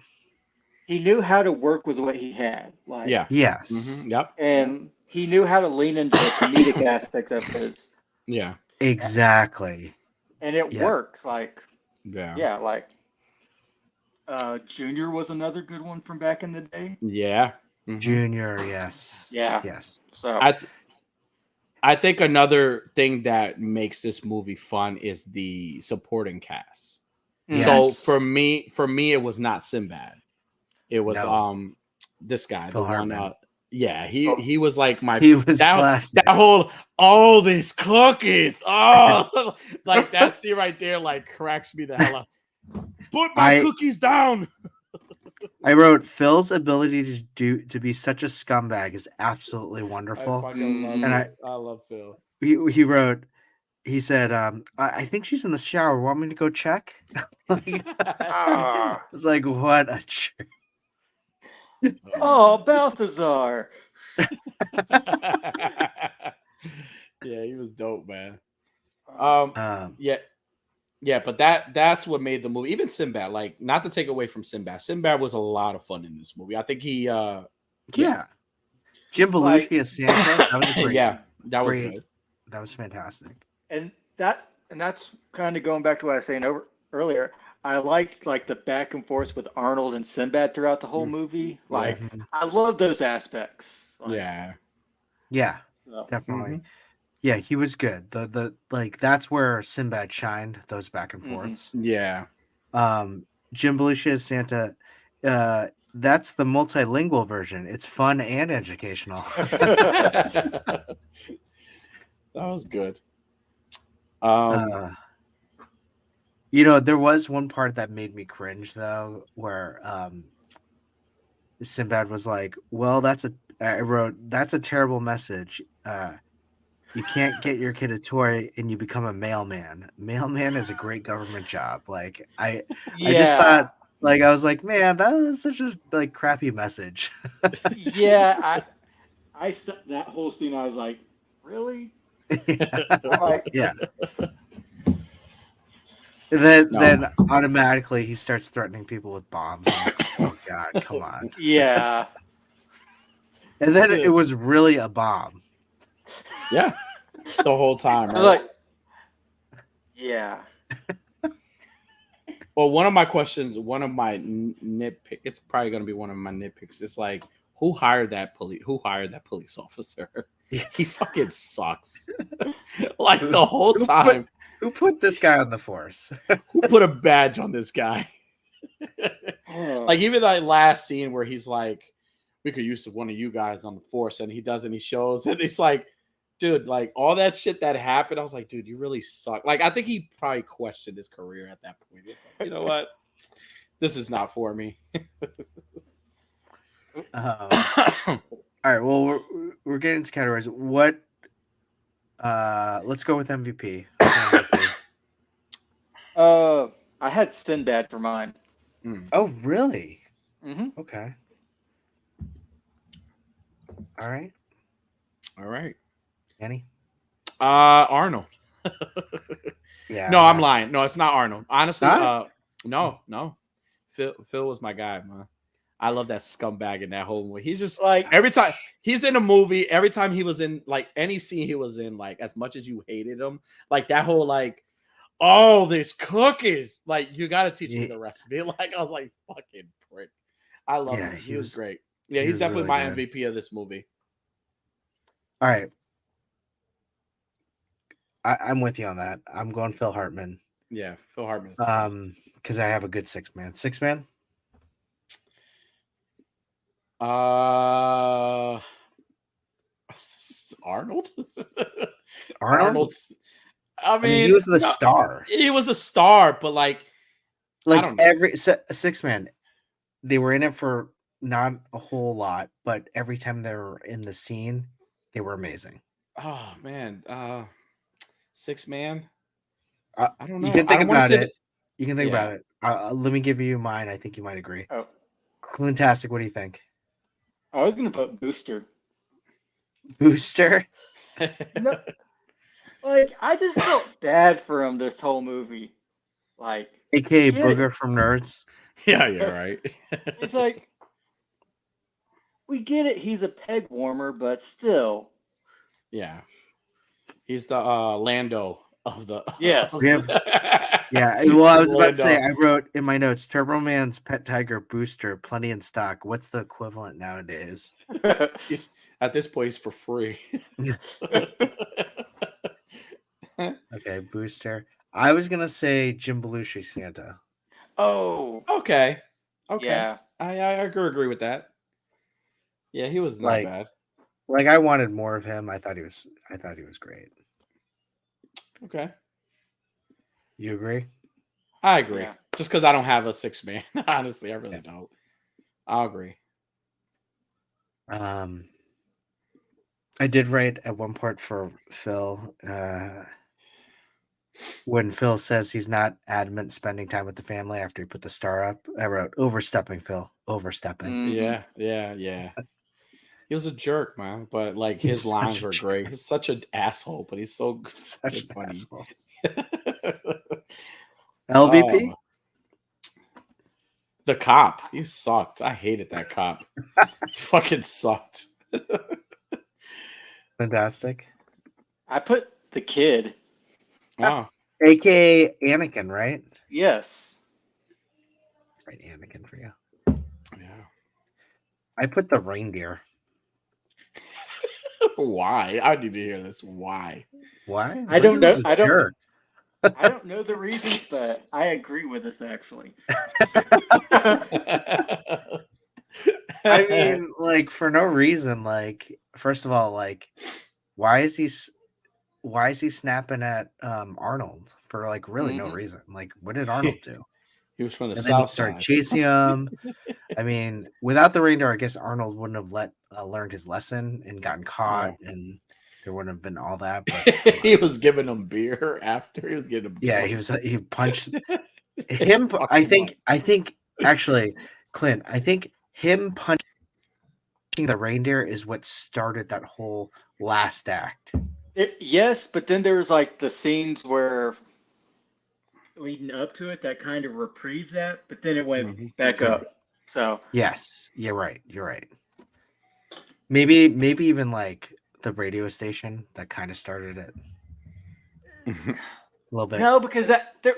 he knew how to work with what he had. Like, Yeah. Yes, Yep. and he knew how to lean into the comedic aspects of his, Yeah. exactly. and it Yeah. works. Like, Yeah. yeah, like Junior was another good one from back in the day. Yeah. Junior, yes. Yeah. Yes. So I think another thing that makes this movie fun is the supporting cast. Yes. So for me, it was not Sinbad. It was No. this guy, Phil the one. Hartman. He was like my He was that classic. whole all these cookies. Oh, like that scene right there, like cracks me the hell up. Put my cookies down. I wrote Phil's ability to be such a scumbag is absolutely wonderful. I fucking love And it. I love Phil. he wrote, he said, I think she's in the shower. Want me to go check? It's like, what a jerk. oh, Balthazar. Yeah, he was dope, man. Um, Yeah. Yeah, but that's what made the movie. Even Sinbad, like not to take away from Sinbad. Sinbad was a lot of fun in this movie. I think he Yeah. Jim Like, Belushi as Santa. That was a yeah, that was great. good. That was fantastic. and that's kind of going back to what I was saying earlier. I liked like the back and forth with Arnold and Sinbad throughout the whole Mm, movie. yeah. Like, Mhm. I love those aspects. Like, Yeah. Yeah, so, definitely. Mhm. Yeah, he was good. The like that's where Sinbad shined, those back and mhm. forths. Yeah. Jim Belushi as Santa, that's the multilingual version. It's fun and educational. That was good. uh, you know, there was one part that made me cringe though, where Sinbad was like, "Well, I wrote that's a terrible message. You can't get your kid a toy and you become a mailman. Mailman is a great government job." Like I just thought, Yeah, like I was like, man, that is such a like crappy message. yeah. That whole scene, I was like, really? I'm like, Yeah. And then No. automatically he starts threatening people with bombs. I'm like, oh god, come on. yeah. And then it was really a bomb. Yeah. The whole time, I was right? like, yeah. Well, one of my questions, one of my nitpick, it's probably going to be one of my nitpicks. It's like, who hired that police officer? He fucking sucks. Like the whole Who time, put this guy on the force? who put a badge on this guy? Oh, Like even that last scene where he's like, we could use one of you guys on the force, and he does, and he shows, and it's like, dude, like all that shit that happened, I was like, dude, you really suck. Like I think he probably questioned his career at that point. It's like, you know what, this is not for me. All right, well we're getting into categories. What let's go with MVP. I had Sinbad for mine. Oh, really? Hmm. Okay. All right. All right, Annie? Arnold. Yeah. No, I'm lying. No, it's not Arnold. Honestly, Not? no. Phil was my guy, man. I love that scumbag in that whole movie. He's just Like, every time he's in a movie, every time he was in like any scene he was in, like as much as you hated him, like that whole like, oh, this cookies, like you got to teach me Yeah, the recipe. Like I was like, fucking prick. I love yeah, him. He was great. Yeah, he he's was definitely really my good. MVP of this movie. All right. I'm with you on that. I'm going Phil Hartman. Yeah, Phil Hartman is Because I have a good six man. Six man? Arnold. Arnold? Arnold's. I I mean, he mean, was the no, star. he was a star, but like I Like don't know. every six man, they were in it for not a whole lot, but every time they were in the scene, they were amazing. Oh man, Six Man. I don't You know. can I think don't want to about say that. it. You can think Yeah. about it. Let me give you mine. I think you might agree. oh, Clintastic, what do you think? I was gonna put Booster. Booster? No, like I just felt bad for him this whole movie. Like, we AKA get Booger from Nerds? Yeah, you're it. right. It's like, we get it. He's a peg warmer, but still, Yeah, he's the Lando of the. yes. We have Yeah, well, I He's was about to say, Lando. I wrote in my notes, Turbo Man's Pet Tiger Booster, plenty in stock. What's the equivalent nowadays? He's at this place for free. Okay, Booster. I was gonna say Jim Belushi Santa. Oh, Okay. Okay. yeah. I could agree with that. Yeah, he was not Like, bad. I wanted more of him. I thought he was great. Okay. You agree? I agree. Yeah. Just because I don't have a six man. Honestly, I really don't. I'll agree. I did write at one part for Phil, when Phil says he's not adamant spending time with the family after he put the star up. I wrote overstepping, Phil. Overstepping. Mhm. Yeah. He was a jerk, man. But like He's his such lines a were jerk. great. He's such an asshole, but he's so Such good an funny. asshole. LVP. The cop. You sucked. I hated that cop. Fucking sucked. Fantastic. I put the kid. Oh. AKA Anakin, right? Yes. Right, Anakin for you. Yeah. I put the reindeer. Why? I need to hear this. Why? Why? I don't know. Reindeer's a jerk. I don't know the reasons, but I agree with this actually. I mean, like for no reason. Like, first of all, like, why is he snapping at Arnold for like really no reason? Like, what did Arnold do? He was from the And then he south started side. chasing him. I mean, without the reindeer, I guess Arnold wouldn't have learned his lesson and gotten caught, and there wouldn't have been all that. But He was giving him beer after he was getting him. yeah, drunk. he punched him. I think actually, Clint, I think him punching the reindeer is what started that whole last act. Yes, but then there's like the scenes where leading up to it that kind of reprised that, but then it went back up. So yes, you're right. You're right. Maybe even like the radio station that kind of started it a little bit. no, because there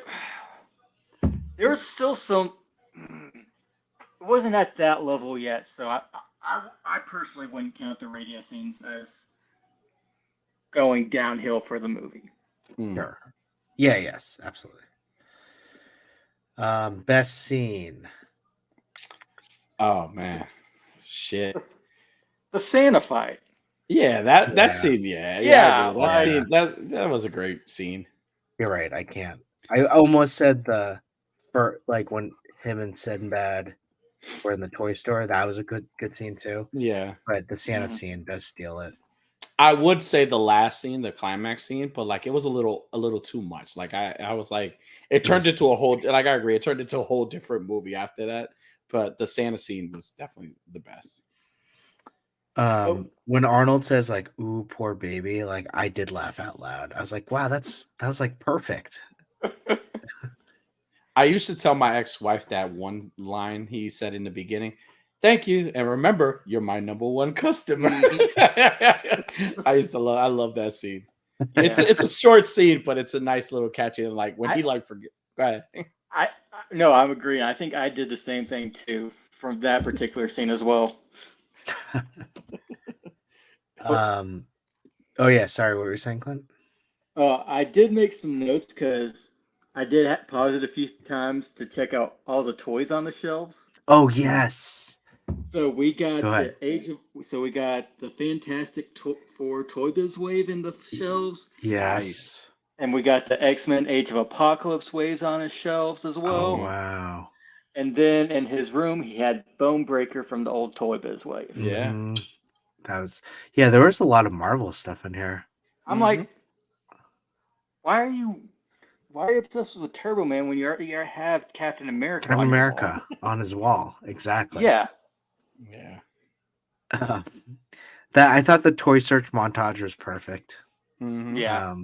was still some. It wasn't at that level yet, so I personally wouldn't count the radio scenes as going downhill for the movie. Sure. Yeah. Yes. Absolutely. Best scene. Oh man, shit. The Santa fight. Yeah, that scene. Yeah, Yeah, I agree. That scene. That was a great scene. You're right. I can't. I almost said like when him and Sinbad were in the toy store. That was a good scene too. Yeah, but the Santa scene does steal it. I would say the last scene, the climax scene, but like it was a little too much. Like I was like, it turned into a whole. Like I agree, it turned into a whole different movie after that. But the Santa scene was definitely the best. When Arnold says like "ooh, poor baby," like I did laugh out loud. I was like, "Wow, that was like perfect." I used to tell my ex-wife that one line he said in the beginning. Thank you, and remember, you're my number one customer. I love that scene. It's a short scene, but it's a nice little catchy. And like when he like forget. Go ahead. No, I'm agreeing. I think I did the same thing too from that particular scene as well. Oh yeah, sorry, what were you saying, Clint? I did make some notes because I did pause it a few times to check out all the toys on the shelves. Oh yes. So we got we got the Fantastic Four Toy Biz wave in the shelves. Yes. Nice. And we got the X-Men Age of Apocalypse waves on his shelves as well. Oh wow. And then in his room he had Bone Breaker from the old Toy Biz wave. Yeah. There was a lot of Marvel stuff in here. I'm like, why are you obsessed with Turbo Man when you already have Captain America? Captain America on his wall, exactly. Yeah. That I thought the toy search montage was perfect. Yeah.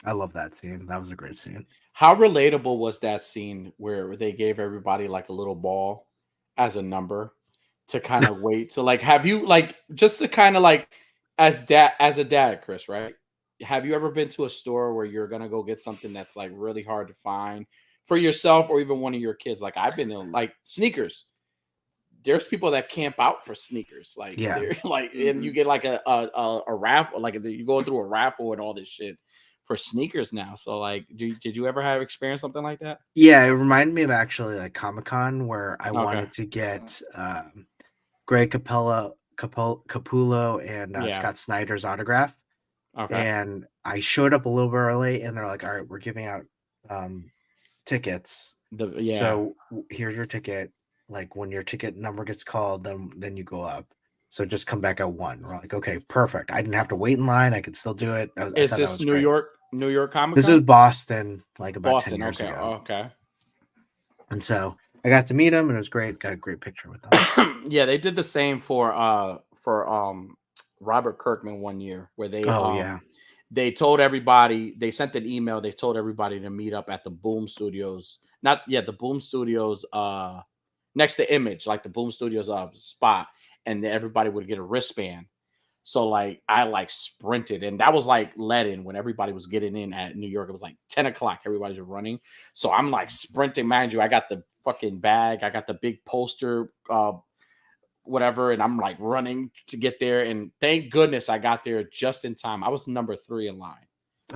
I love that scene. That was a great scene. How relatable was that scene where they gave everybody like a little ball as a number to kind of wait? So like, have you like just to kind of like as a dad, Chris, right? Have you ever been to a store where you're gonna go get something that's like really hard to find for yourself or even one of your kids? Like I've been in like sneakers. There's people that camp out for sneakers, like they're like, and you get like a raffle, like you're going through a raffle and all this shit for sneakers now. So like, did you ever have experience something like that? Yeah, it reminded me of actually like Comic-Con where I wanted to get Greg Capullo and Scott Snyder's autograph. Okay. And I showed up a little bit early and they're like, all right, we're giving out tickets. So here's your ticket. Like when your ticket number gets called, then you go up. So just come back at 1. We're like, okay, perfect. I didn't have to wait in line. I could still do it. Is this New York Comic-Con? This is Boston, like about 10 years ago. Okay. And so I got to meet him and it was great. Got a great picture with them. Yeah, they did the same for Robert Kirkman one year where they they told everybody, they sent an email, they told everybody to meet up at the Boom Studios, the Boom Studios next to Image, like the Boom Studios spot, and then everybody would get a wristband. So like I like sprinted, and that was like let in when everybody was getting in at New York. It was like 10 o'clock, everybody's running. So I'm like sprinting, mind you, I got the fucking bag, I got the big poster, whatever, and I'm like running to get there. And thank goodness I got there just in time. I was number 3 in line.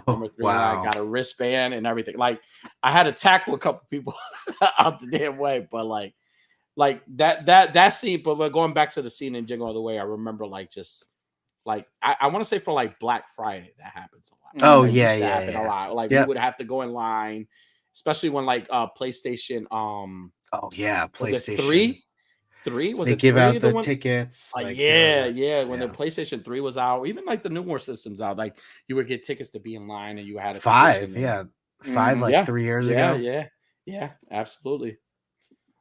Number 3 in line, got a wristband and everything. Like I had to tackle a couple people out the damn way, but like that scene. But going back to the scene in Jingle All the Way, I remember like just like I want to say for like Black Friday that happens a lot. Oh That yeah, used to yeah, happen yeah. a lot. Like Yep. we would have to go in line, especially when like PlayStation. Oh yeah, Was it PlayStation. 3? 3 was They it give 3 out the the one? tickets. Like, Yeah. When the yeah. PlayStation 3 was out, even like the newer systems out, like you would get tickets to be in line, and you had a 5, position. yeah. 5 like Yeah, 3 years ago. yeah, absolutely.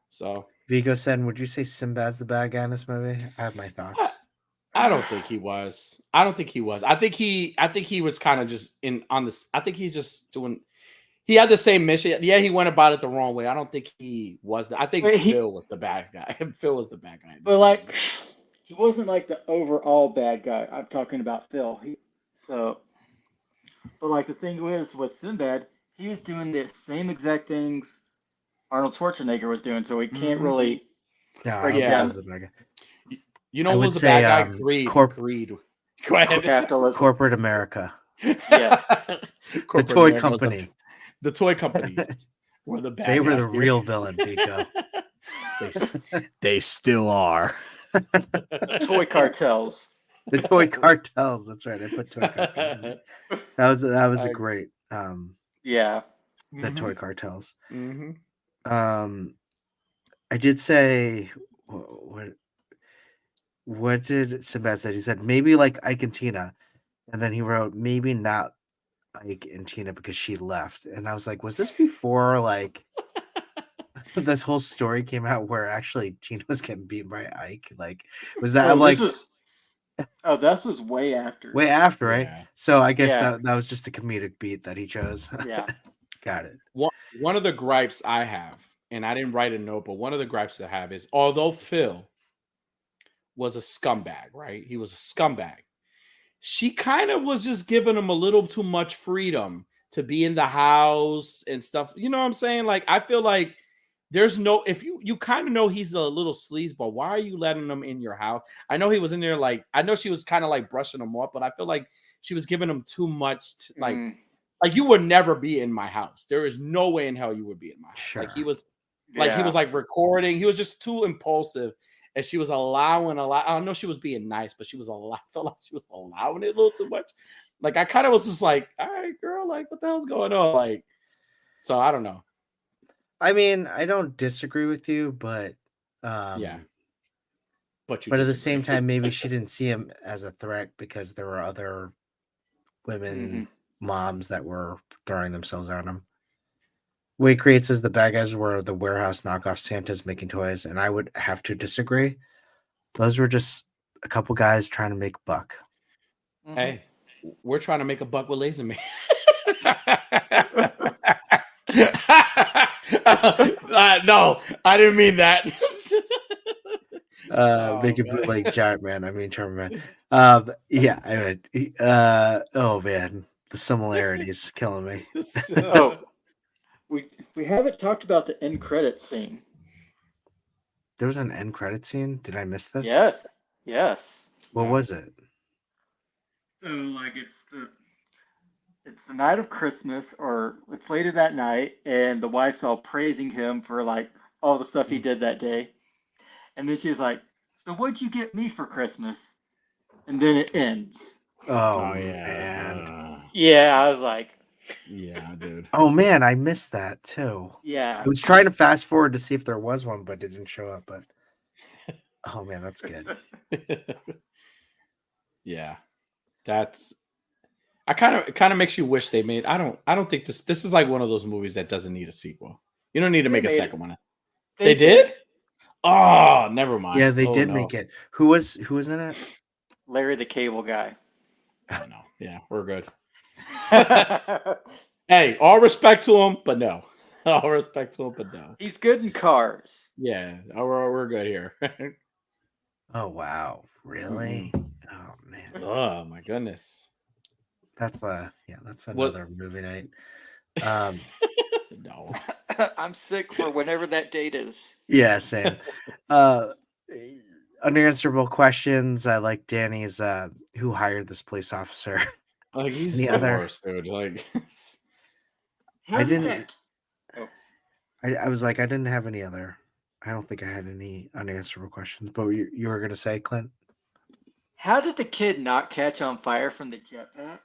So Vigo said, would you say Sinbad's the bad guy in this movie? I have my thoughts. I don't think he was. I think he was kind of just in on this. I think he's just doing. He had the same mission. Yeah, he went about it the wrong way. I don't think he was. I think Phil was the bad guy. Phil was the bad guy. But like, he wasn't like the overall bad guy. I'm talking about Phil. But like the thing was with Sinbad, he was doing the same exact things Arnold Schwarzenegger was doing, so we can't really break it down. Was the bad guy. You know who was the bad guy? Creed. Creed. Go ahead. Capitalism. Corporate America. Yes. The toy company. The toy companies were the bad guys. They were the real villain, Vigo. They still are. Toy cartels. The toy cartels. That's right. I put toy cartels. That was a great. Yeah. The toy cartels. Mm-hmm. I did say what did Sinbad say? He said maybe like Ike and Tina, and then he wrote maybe not Ike and Tina because she left. And I was like, was this before like this whole story came out where actually Tina was getting beaten by Ike? Like, was that this was way after. Way after, right? Yeah. So I guess that was just a comedic beat that he chose. Yeah. Got it. One of the gripes I have, and I didn't write a note, but one of the gripes I have is although Phil was a scumbag, right? He was a scumbag. She kind of was just giving him a little too much freedom to be in the house and stuff. You know what I'm saying? Like, I feel like there's no, if you kind of know he's a little sleazeball, why are you letting him in your house? I know he was in there, like, I know she was kind of like brushing him off, but I feel like she was giving him too much, like you would never be in my house. There is no way in hell you would be in my house. Sure. Like he was like recording. He was just too impulsive. And she was allowing a lot. I know she was being nice, but I felt like she was allowing it a little too much. Like I kind of was just like, all right, girl, like what the hell's going on? Like, so I don't know. I mean, I don't disagree with you, but yeah. But at the same time, maybe she didn't see him as a threat because there were other women, moms that were throwing themselves at him. Way creates as the bad guys were the warehouse knockoff Santas making toys, and I would have to disagree. Those were just a couple guys trying to make a buck. Hey, we're trying to make a buck with Laser Man. No, I didn't mean that. Make it like Giant Man. I mean, Charmer Man. Yeah. Oh man, the similarities killing me. We haven't talked about the end credit scene. There was an end credit scene. Did I miss this? Yes. What was it? So like it's the night of Christmas, or it's later that night, and the wife's all praising him for like all the stuff he did that day, and then she's like, "So what'd you get me for Christmas?" And then it ends. Oh yeah. Man. Yeah, I was like. Yeah, dude. Oh man, I missed that too. Yeah. I was trying to fast forward to see if there was one, but it didn't show up. But oh man, that's good. Yeah. That's it kind of makes you wish they made. I don't think this is like one of those movies that doesn't need a sequel. You don't need to make a second one. They did? Oh, never mind. Yeah, they did make it. Who was in it? Larry the Cable Guy. Oh no. Yeah, we're good. Hey, all respect to him, but no. All respect to him, but no. He's good in cars. Yeah, we're good here. Oh wow, really? Oh man, Oh my goodness. that's What? another movie night. Um, No. I'm sick for whenever that date is. yeah, same. Unanswerable questions. I like Danny's. Who hired this police officer? Like he's Any the other? worst, dude. Like How I did didn't. that? Oh, I was like, I didn't have any other. I don't think I had any unanswerable questions. But you were gonna say, Clint? how did the kid not catch on fire from the jetpack?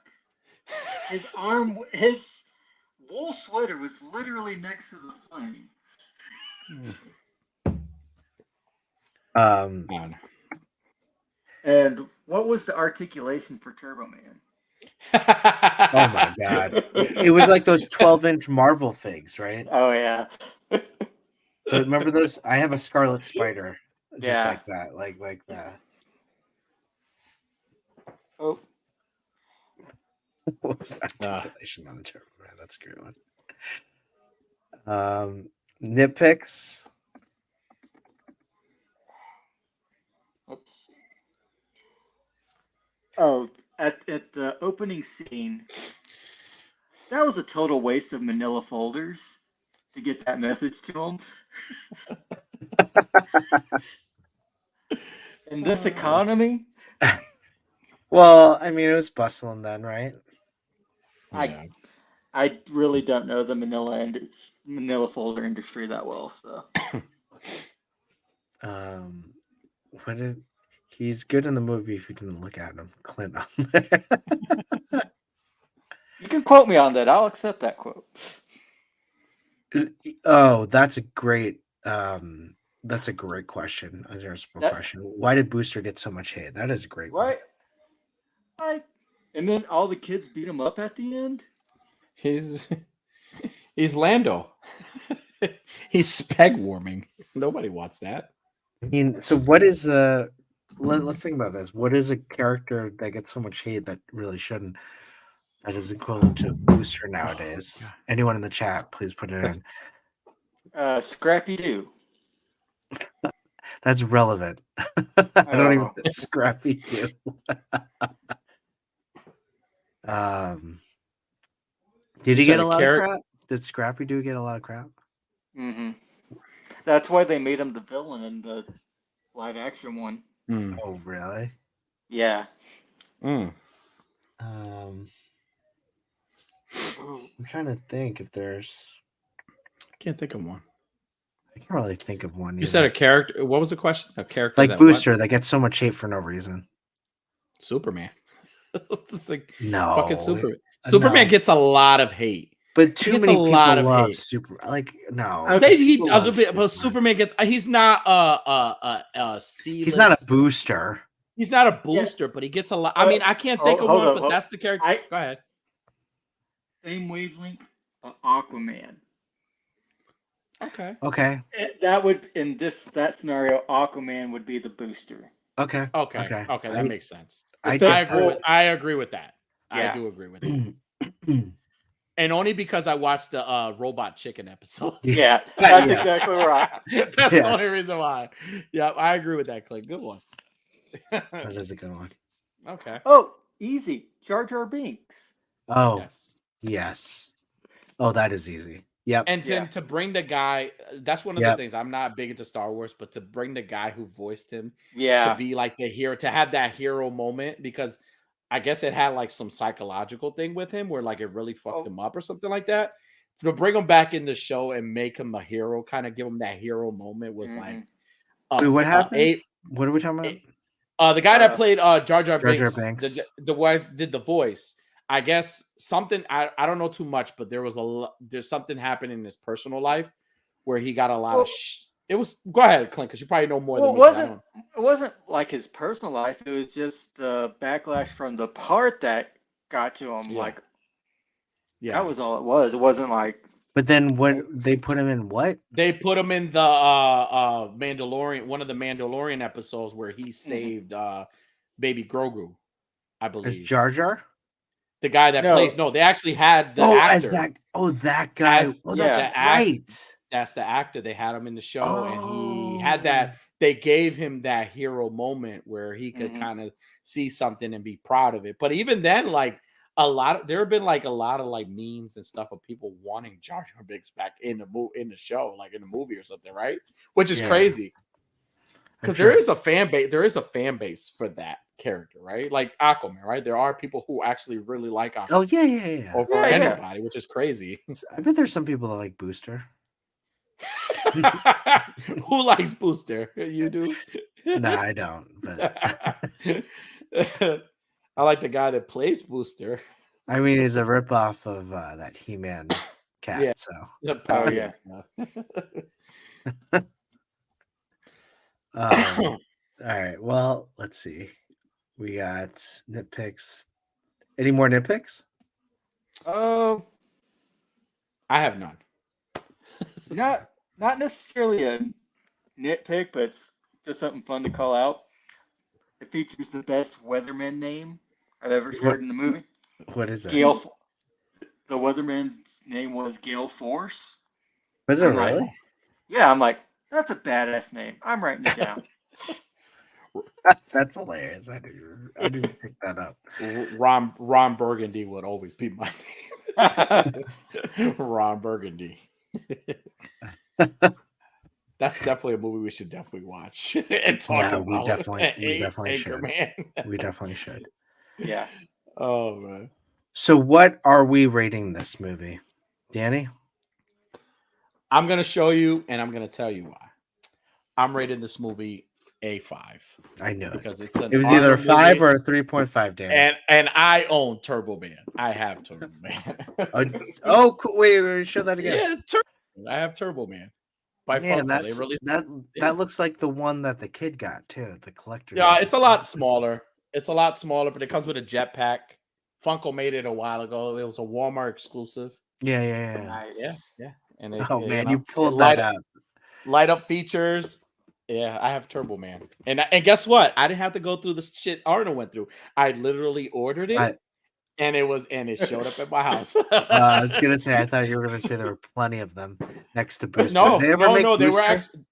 His wool sweater was literally next to the flame. Um, I don't know. And what was the articulation for Turbo Man? oh my god, it was like those 12-inch marble figs, right? Oh yeah. Remember those? I have a Scarlet Spider, just Yeah. like that, like that. Oh, What was that articulation on the Turbo Man? That's a great one. Nitpicks. let's see. Oh, at the opening scene, that was a total waste of manila folders to get that message to him. In this economy, Well, I mean, it was bustling then, right? Yeah. I really don't know the manila folder industry that well, so. What did he's good in the movie if you can look at him, Clint on there. You can quote me on that. I'll accept that quote. Oh, that's a great question. A zero That, question. Why did Booster get so much hate? That is a great one. right? Right. And then all the kids beat him up at the end. He's Lando. He's peg warming. Nobody wants that. I mean, so what is let's think about this. What is a character that gets so much hate that really shouldn't? That is equivalent to Booster nowadays. Anyone in the chat, please put it in. Scrappy Doo. That's relevant. I don't even Scrappy Doo. Did he get a lot of crap? Did Scrappy Doo get a lot of crap? Mm-hmm. That's why they made him the villain in the live action one. Oh, really? Yeah. I'm trying to think if there's. I can't think of one. I can't really think of one. You said a character. What was the question? A character like Booster that gets so much hate for no reason. Superman. It's like no, fucking Superman. Superman gets a lot lot but too many people love Super. Like no, but Superman gets. He's not he's not a booster. He's not a booster, but he gets a lot. I mean, I can't think of one, but that's the character. Go ahead. Same wavelength, Aquaman. Okay. That would that scenario, Aquaman would be the booster. Okay. That makes sense. I agree with that. Yeah. I do agree with that. And only because I watched the Robot Chicken episode. Yeah, that's exactly right. That's the only reason why. Yeah, I agree with that, Clay. Good one. That is a good one. Okay. Oh, easy. Jar Jar Binks. Oh, yes. Oh, that is easy. Yep. And then to bring the guy, that's one of the things. I'm not big into Star Wars, but to bring the guy who voiced him to be like the hero, to have that hero moment, because I guess it had like some psychological thing with him where like it really fucked him up or something like that. To bring him back in the show and make him a hero, kind of give him that hero moment was like. Wait, what happened? What are we talking about? The guy that played Jar Jar Binks, the guy did the voice. I guess something I don't know too much, but there's something happened in his personal life where he got a lot of. It was go ahead, Clint, because you probably know more than me. It wasn't like his personal life. It was just the backlash from the part that got to him. Like, that was all it was. It wasn't like. But then when they put him in what? They put him in the Mandalorian, one of the Mandalorian episodes where he saved Baby Grogu, I believe. As Jar Jar? The guy that plays they actually had the actor. That guy. That's right. That's the actor. They had him in the show, and he had Oh. that. They gave him that hero moment where he could kind of see something and be proud of it. But even then, like there have been like a lot of like memes and stuff of people wanting Jar Jar Binks back in the show, like in the movie or something, right? Which is crazy because there is a fan base. There is a fan base for that character, right? Like Aquaman, right? There are people who actually really like Aquaman. Oh yeah. Over anybody, which is crazy. I bet there's some people that like Booster. Who likes Booster? You do? No, I don't. But I like the guy that plays Booster. I mean, he's a ripoff of that He-Man cat. Yeah. So. Oh yeah. All right. Well, let's see. We got nitpicks. Any more nitpicks? Oh, I have none. Not necessarily a nitpick, but it's just something fun to call out. It features the best weatherman name I've ever heard in the movie. What is it? The weatherman's name was Gale Force. Was it really? Like, yeah, I'm like, that's a badass name. I'm writing it down. That's hilarious. I didn't pick that up. Ron Burgundy would always be my name. Ron Burgundy. That's definitely a movie we should definitely watch and talk about. We definitely should. Man. We definitely should. Yeah. Oh man. So what are we rating this movie, Danny? I'm gonna show you, and I'm gonna tell you why. I'm rating this movie A5. I know because it was either a 5 or a 3.5, Danny. And I own Turbo Man. I have Turbo Man. Oh, cool. Wait, show that again. Yeah, I have Turbo Man. By Man, Funko. That looks like the one that the kid got too, the collector. Yeah, it's a lot smaller. It's a lot smaller, but it comes with a jetpack. Funko made it a while ago. It was a Walmart exclusive. Yeah. Nice. Yeah. And you pulled that out. Light up features. Yeah, I have Turbo Man. And guess what? I didn't have to go through the shit Arnold went through. I literally ordered it. And it showed up at my house. I was gonna say, I thought you were gonna say there were plenty of them next to Booster. No, they were actually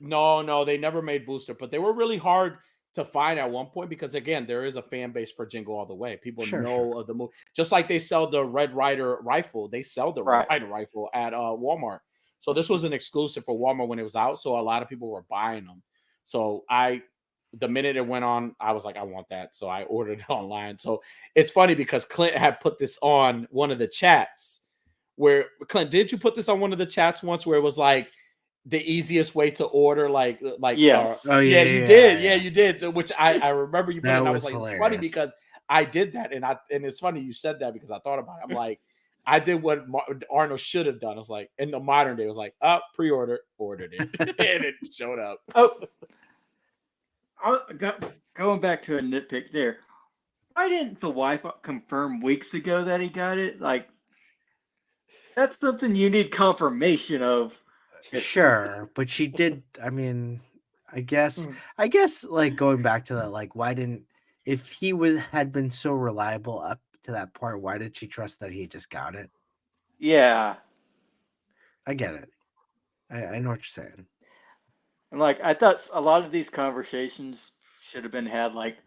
no, they never made Booster, but they were really hard to find at one point because again, there is a fan base for Jingle All the Way. People know of the movie, just like they sell the Red Ryder rifle. They sell the Red Ryder rifle at Walmart. So this was an exclusive for Walmart when it was out. So a lot of people were buying them. So the minute it went on, I was like, I want that. So I ordered it online. So it's funny because Clint had put this on one of the chats where Clint, did you put this on one of the chats once where it was like the easiest way to order? Yes. You did. Yeah, you did. So, which I remember you put it, and I was like, hilarious. It's funny because I did that. And it's funny you said that because I thought about it. I'm like, I did what Arnold should have done. I was like, in the modern day, it was like, pre-order, ordered it. And it showed up. Going back to a nitpick there. Why didn't the wife confirm weeks ago that he got it? Like, that's something you need confirmation of. Sure, but she did. I mean, I guess like going back to that, like, why didn't, if he had been so reliable up to that point, why did she trust that he just got it? Yeah. I get it. I know what you're saying. And like, I thought a lot of these conversations should have been had like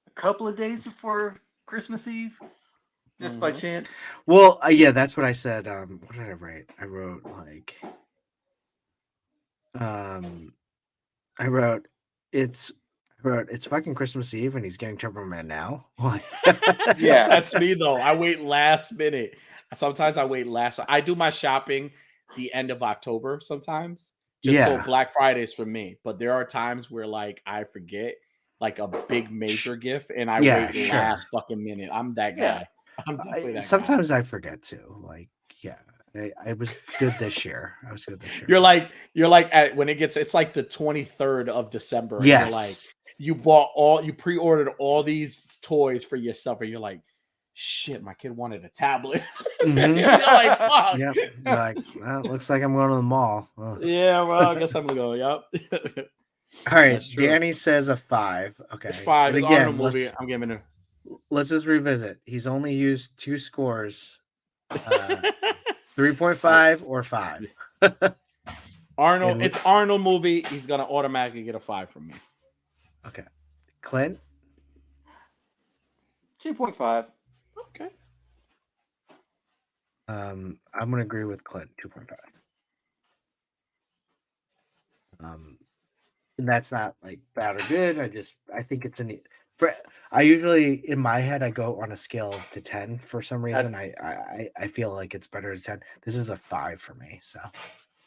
a couple of days before Christmas Eve, just by chance. Well, yeah, that's what I said. What did I write? I wrote it's fucking Christmas Eve and he's getting Turbo Man now. Yeah, that's me though. I wait last minute. Sometimes I wait last. I do my shopping the end of October sometimes. So Black Fridays for me. But there are times where like I forget like a big major gift and I wait last fucking minute. I'm that guy. I'm definitely that sometimes guy. I forget too. Like, I was good this year. You're like when it's like the 23rd of December. And you're like, you pre-ordered all these toys for yourself, and you're like, shit, my kid wanted a tablet. Mm-hmm. You're like, fuck. Yep. Like, well, looks like I'm going to the mall. Yeah, well, I guess I'm gonna go. Yep. All right, Danny says a 5. Okay, it's 5. And It's again, Arnold movie. I'm giving it. let's just revisit. He's only used 2 scores, 3.5 or 5. Arnold, And it's Arnold movie. He's gonna automatically get a 5 from me. okay, Clint. 2.5. Okay. I'm gonna agree with Clint. 2.5. And that's not like bad or good. I think it's I usually in my head I go on a scale to 10 for some reason. I feel like it's better to 10. This is a 5 for me. So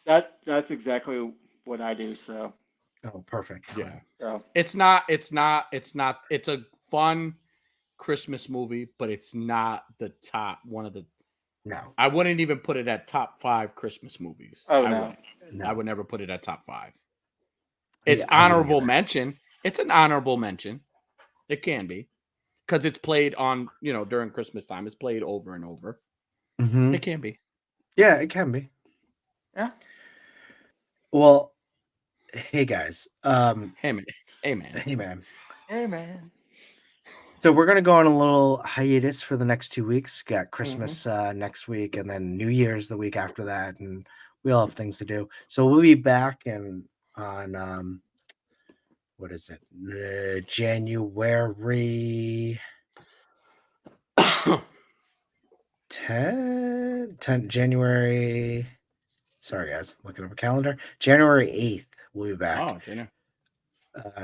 That's exactly what I do. So perfect. Yeah. so It's a fun Christmas movie, but it's not the top one of the. No. I wouldn't even put it at top 5 Christmas movies. Oh, I no. wouldn't. No. I would never put it at top 5. It's I wouldn't honorable either. mention. It's an honorable mention. It can be because it's played on during Christmas time. It's played over and over. Mhm. It can be. Yeah, it can be. Yeah. Well, hey guys. Hey man. Hey man. Hey man. Hey, man. So we're gonna go on a little hiatus for the next 2 weeks. Got Mm-hmm. Christmas next week, and then New Year's the week after that, and we all have things to do. So we'll be back on what is it? January 10 January. Sorry guys, looking up a calendar. January 8th, we'll be back. Oh, dinner.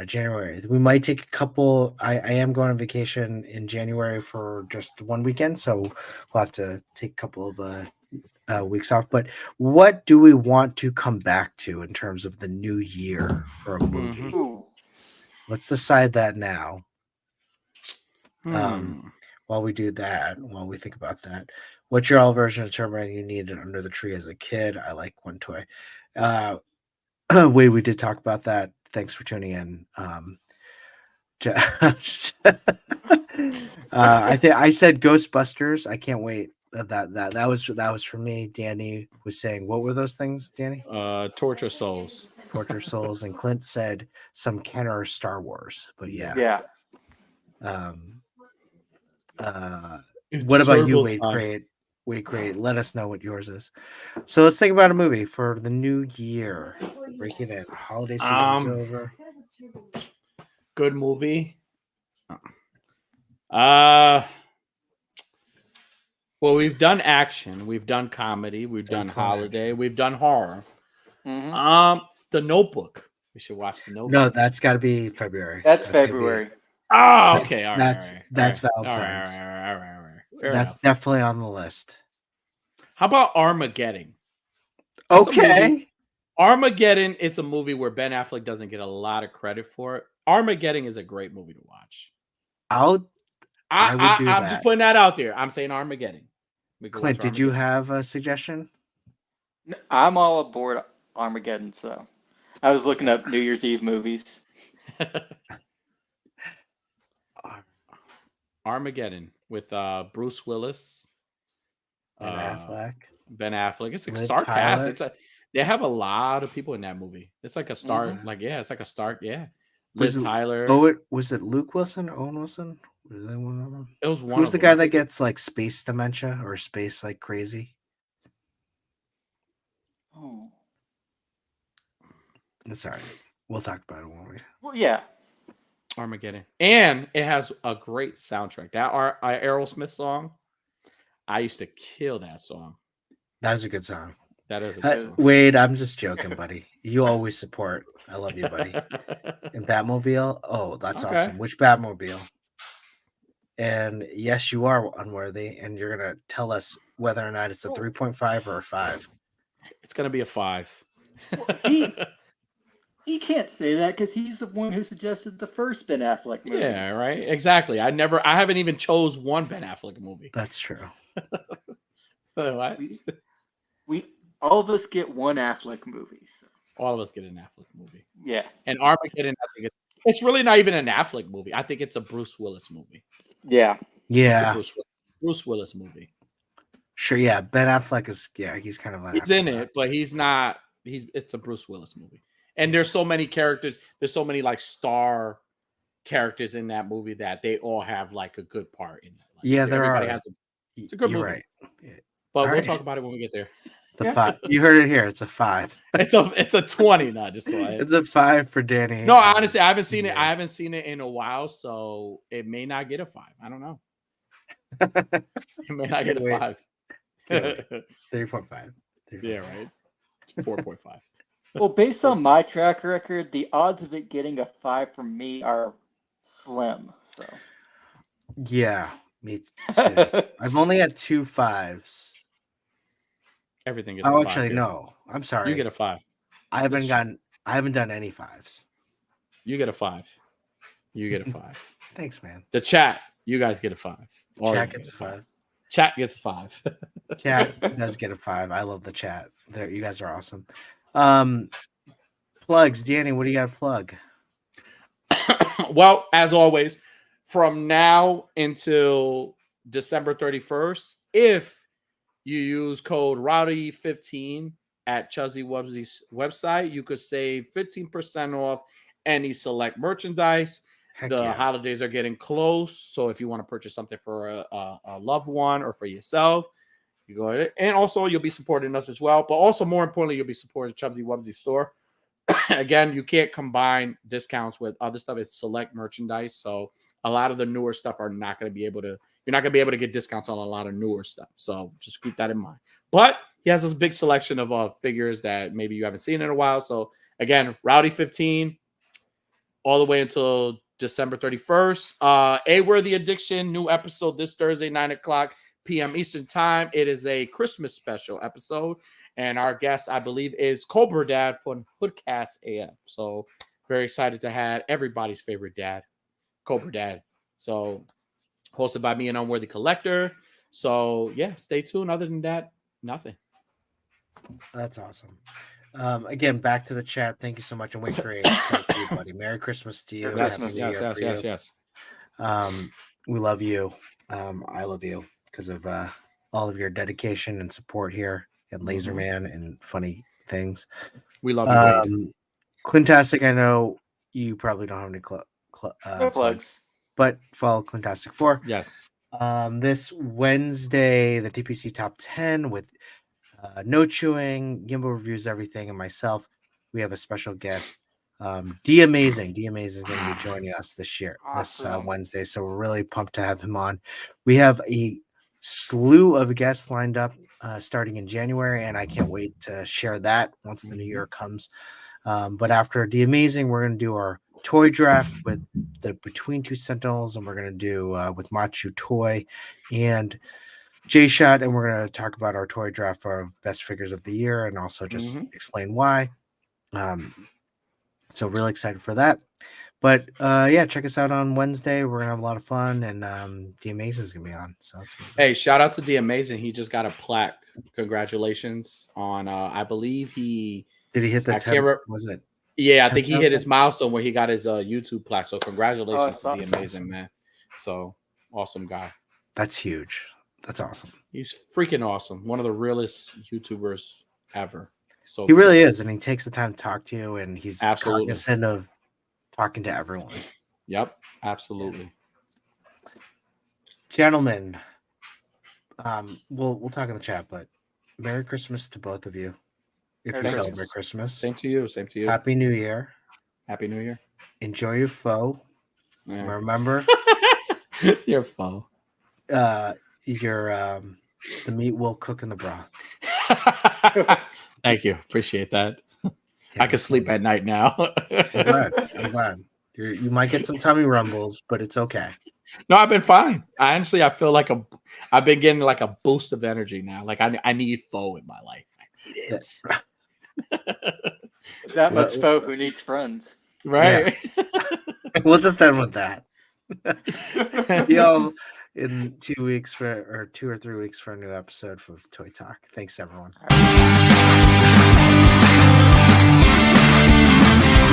January. We might take a couple. I am going on vacation in January for just one weekend, so we'll have to take a couple of weeks off. But what do we want to come back to in terms of the new year for a movie? Mhm. Ooh. Let's decide that now. Hmm. While we do that, while we think about that, what's your all version of Terminator you needed under the tree as a kid? I like one toy. Wait, we did talk about that. Thanks for tuning in. I think I said Ghostbusters. I can't wait. That was for me. Danny was saying, what were those things, Danny? Torture Souls. Torture Souls, and Clint said some Kenner Star Wars. But yeah. Yeah. What about you, Wade Crate? Wade Crate, let us know what yours is. So let's think about a movie for the new year. Break it in. Holiday season's over. Good movie. Well, we've done action, we've done comedy, we've done holiday, we've done horror. Mm-hmm. The Notebook. We should watch The Notebook. No, that's got to be February. That's February. Oh, okay. All right. That's all right. Valentine's. All right. Fair That's enough. definitely on the list. How about Armageddon? Okay. Armageddon, it's a movie where Ben Affleck doesn't get a lot of credit for it. Armageddon is a great movie to watch. I would do that. I'm just putting that out there. I'm saying Armageddon. Clint, did you have a suggestion? I'm all aboard Armageddon, so I was looking up New Year's Eve movies. Armageddon with Bruce Willis, Ben Affleck. Ben Affleck. It's a Liv star Tyler. cast. They have a lot of people in that movie. It's like a star. Mhm. It's like a star. Yeah. Was Liv Tyler. Was it Luke Wilson or Owen Wilson? Was that one of them? It was one. Who's of the them. guy that gets like space dementia or space like crazy? Oh. It's all right. We'll talk about it, won't we? Well, yeah. Armageddon. And it has a great soundtrack. That Aerosmith song, I used to kill that song. That was a good song. That is a good song. Wade, I'm just joking, buddy. You always support. I love you, buddy. And Batmobile? Oh, that's awesome. Which Batmobile? And yes, you are unworthy, and you're going to tell us whether or not it's a 3.5 or a 5. It's going to be a 5. He can't say that because he's the one who suggested the first Ben Affleck movie. Yeah, right. Exactly. I haven't even chose one Ben Affleck movie. That's true. What? We all of us get one Affleck movie. So. All of us get an Affleck movie. Yeah. And Armageddon, I think it's really not even an Affleck movie. I think it's a Bruce Willis movie. Yeah. Yeah. Bruce Willis movie. Sure. Yeah. Ben Affleck is. Yeah, he's kind of. He's in it, but he's not. It's a Bruce Willis movie. And there's so many characters. There's so many like star characters in that movie that they all have like a good part in it. Like, Yeah, there everybody are. has it's a good You're movie. right. Yeah. But All we'll right. talk about it when we get there. It's a 5. You heard it here. It's a 5. It's a 20, not just so It's a 5 for Danny. No, honestly, I haven't seen it. yeah. I haven't seen it in a while, so it may not get a 5. I don't know. It may not get a 5. 3.5. Yeah, right. 4.5. Well, based on my track record, the odds of it getting a 5 from me are slim. So Yeah, me too. I've only had 2 5s. Everything gets Oh, a 5 actually, here. no. I'm sorry. You get a 5. I haven't done any 5s. You get a 5. You get a 5. Thanks, man. The chat, you guys get a 5. Chat gets a 5. Chat gets a 5. Chat does get a 5. I love the chat. There, you guys are awesome. Plugs, Danny. What do you got to plug? Well, as always, from now until December 31st, if you use code Rowdy15 at Chuzzy Wubsy's website, you could save 15% off any select merchandise. Heck The yeah. holidays are getting close, so if you want to purchase something for a loved one or for yourself, you go ahead. And also, you'll be supporting us as well. But also, more importantly, you'll be supporting Chubsy Wubsy store. Again, you can't combine discounts with other stuff. It's select merchandise, so a lot of the newer stuff are not going to be able to. You're not going to be able to get discounts on a lot of newer stuff. So just keep that in mind. But he has this big selection of figures that maybe you haven't seen in a while. So again, Rowdy15, all the way until December 31st. A Worthy Addiction, new episode this Thursday, 9:00 p.m. Eastern Time. It is a Christmas special episode. And our guest, I believe, is Cobra Dad from Hoodcast AF. So very excited to have everybody's favorite dad, Cobra Dad. So hosted by me, an Unworthy Collector. So yeah, stay tuned. Other than that, nothing. That's awesome. Again, back to the chat. Thank you so much. And wait for thank you, buddy. Merry Christmas to you. Yes. We love you. I love you because of all of your dedication and support here at Laserman and funny things. We love you, Clintastic, I know you probably don't have any plugs, but follow Clintastic 4. Yes. This Wednesday, the TPC Top 10 with No Chewing, Gimbal Reviews Everything, and myself. We have a special guest, D Amazing. D Amazing is going to be joining us this year, awesome. this Wednesday. So we're really pumped to have him on. We have a slew of guests lined up starting in January, and I can't wait to share that once the new year comes. But after The Amazing, we're going to do our toy draft with the Between Two Sentinels, and we're going to do with Machu Toy and J-Shot, and we're going to talk about our toy draft for our best figures of the year and also just explain why. So really excited for that. But yeah, check us out on Wednesday. We're gonna have a lot of fun, and The Amazing is gonna be on. So it's gonna be hey, shout out to The Amazing. He just got a plaque. Congratulations on I believe he did he hit the 10? Was it? Yeah, I think he hit his milestone where he got his YouTube plaque. So congratulations to The Amazing, man. So awesome guy. That's huge. That's awesome. He's freaking awesome. One of the realest YouTubers ever. So he really is, and he takes the time to talk to you, and he's absolutely cognizant of talking to everyone. Yep, absolutely. Gentlemen, we'll talk in the chat, but Merry Christmas to both of you. If you celebrate Christmas. Same to you. Same to you. Happy New Year. Happy New Year. Enjoy your foe. Yeah. Remember your foe. The meat will cook in the broth. Thank you. Appreciate that. Yeah, I can sleep at night now. I'm glad. You might get some tummy rumbles, but it's okay. No, I've been fine. I feel like I've been getting like a boost of energy now. Like I need foe in my life. I need it. That much foe who needs friends. Right. Yeah. What's up then with that? See y'all in 2 weeks or 3 weeks for a new episode of Toy Talk. Thanks, everyone.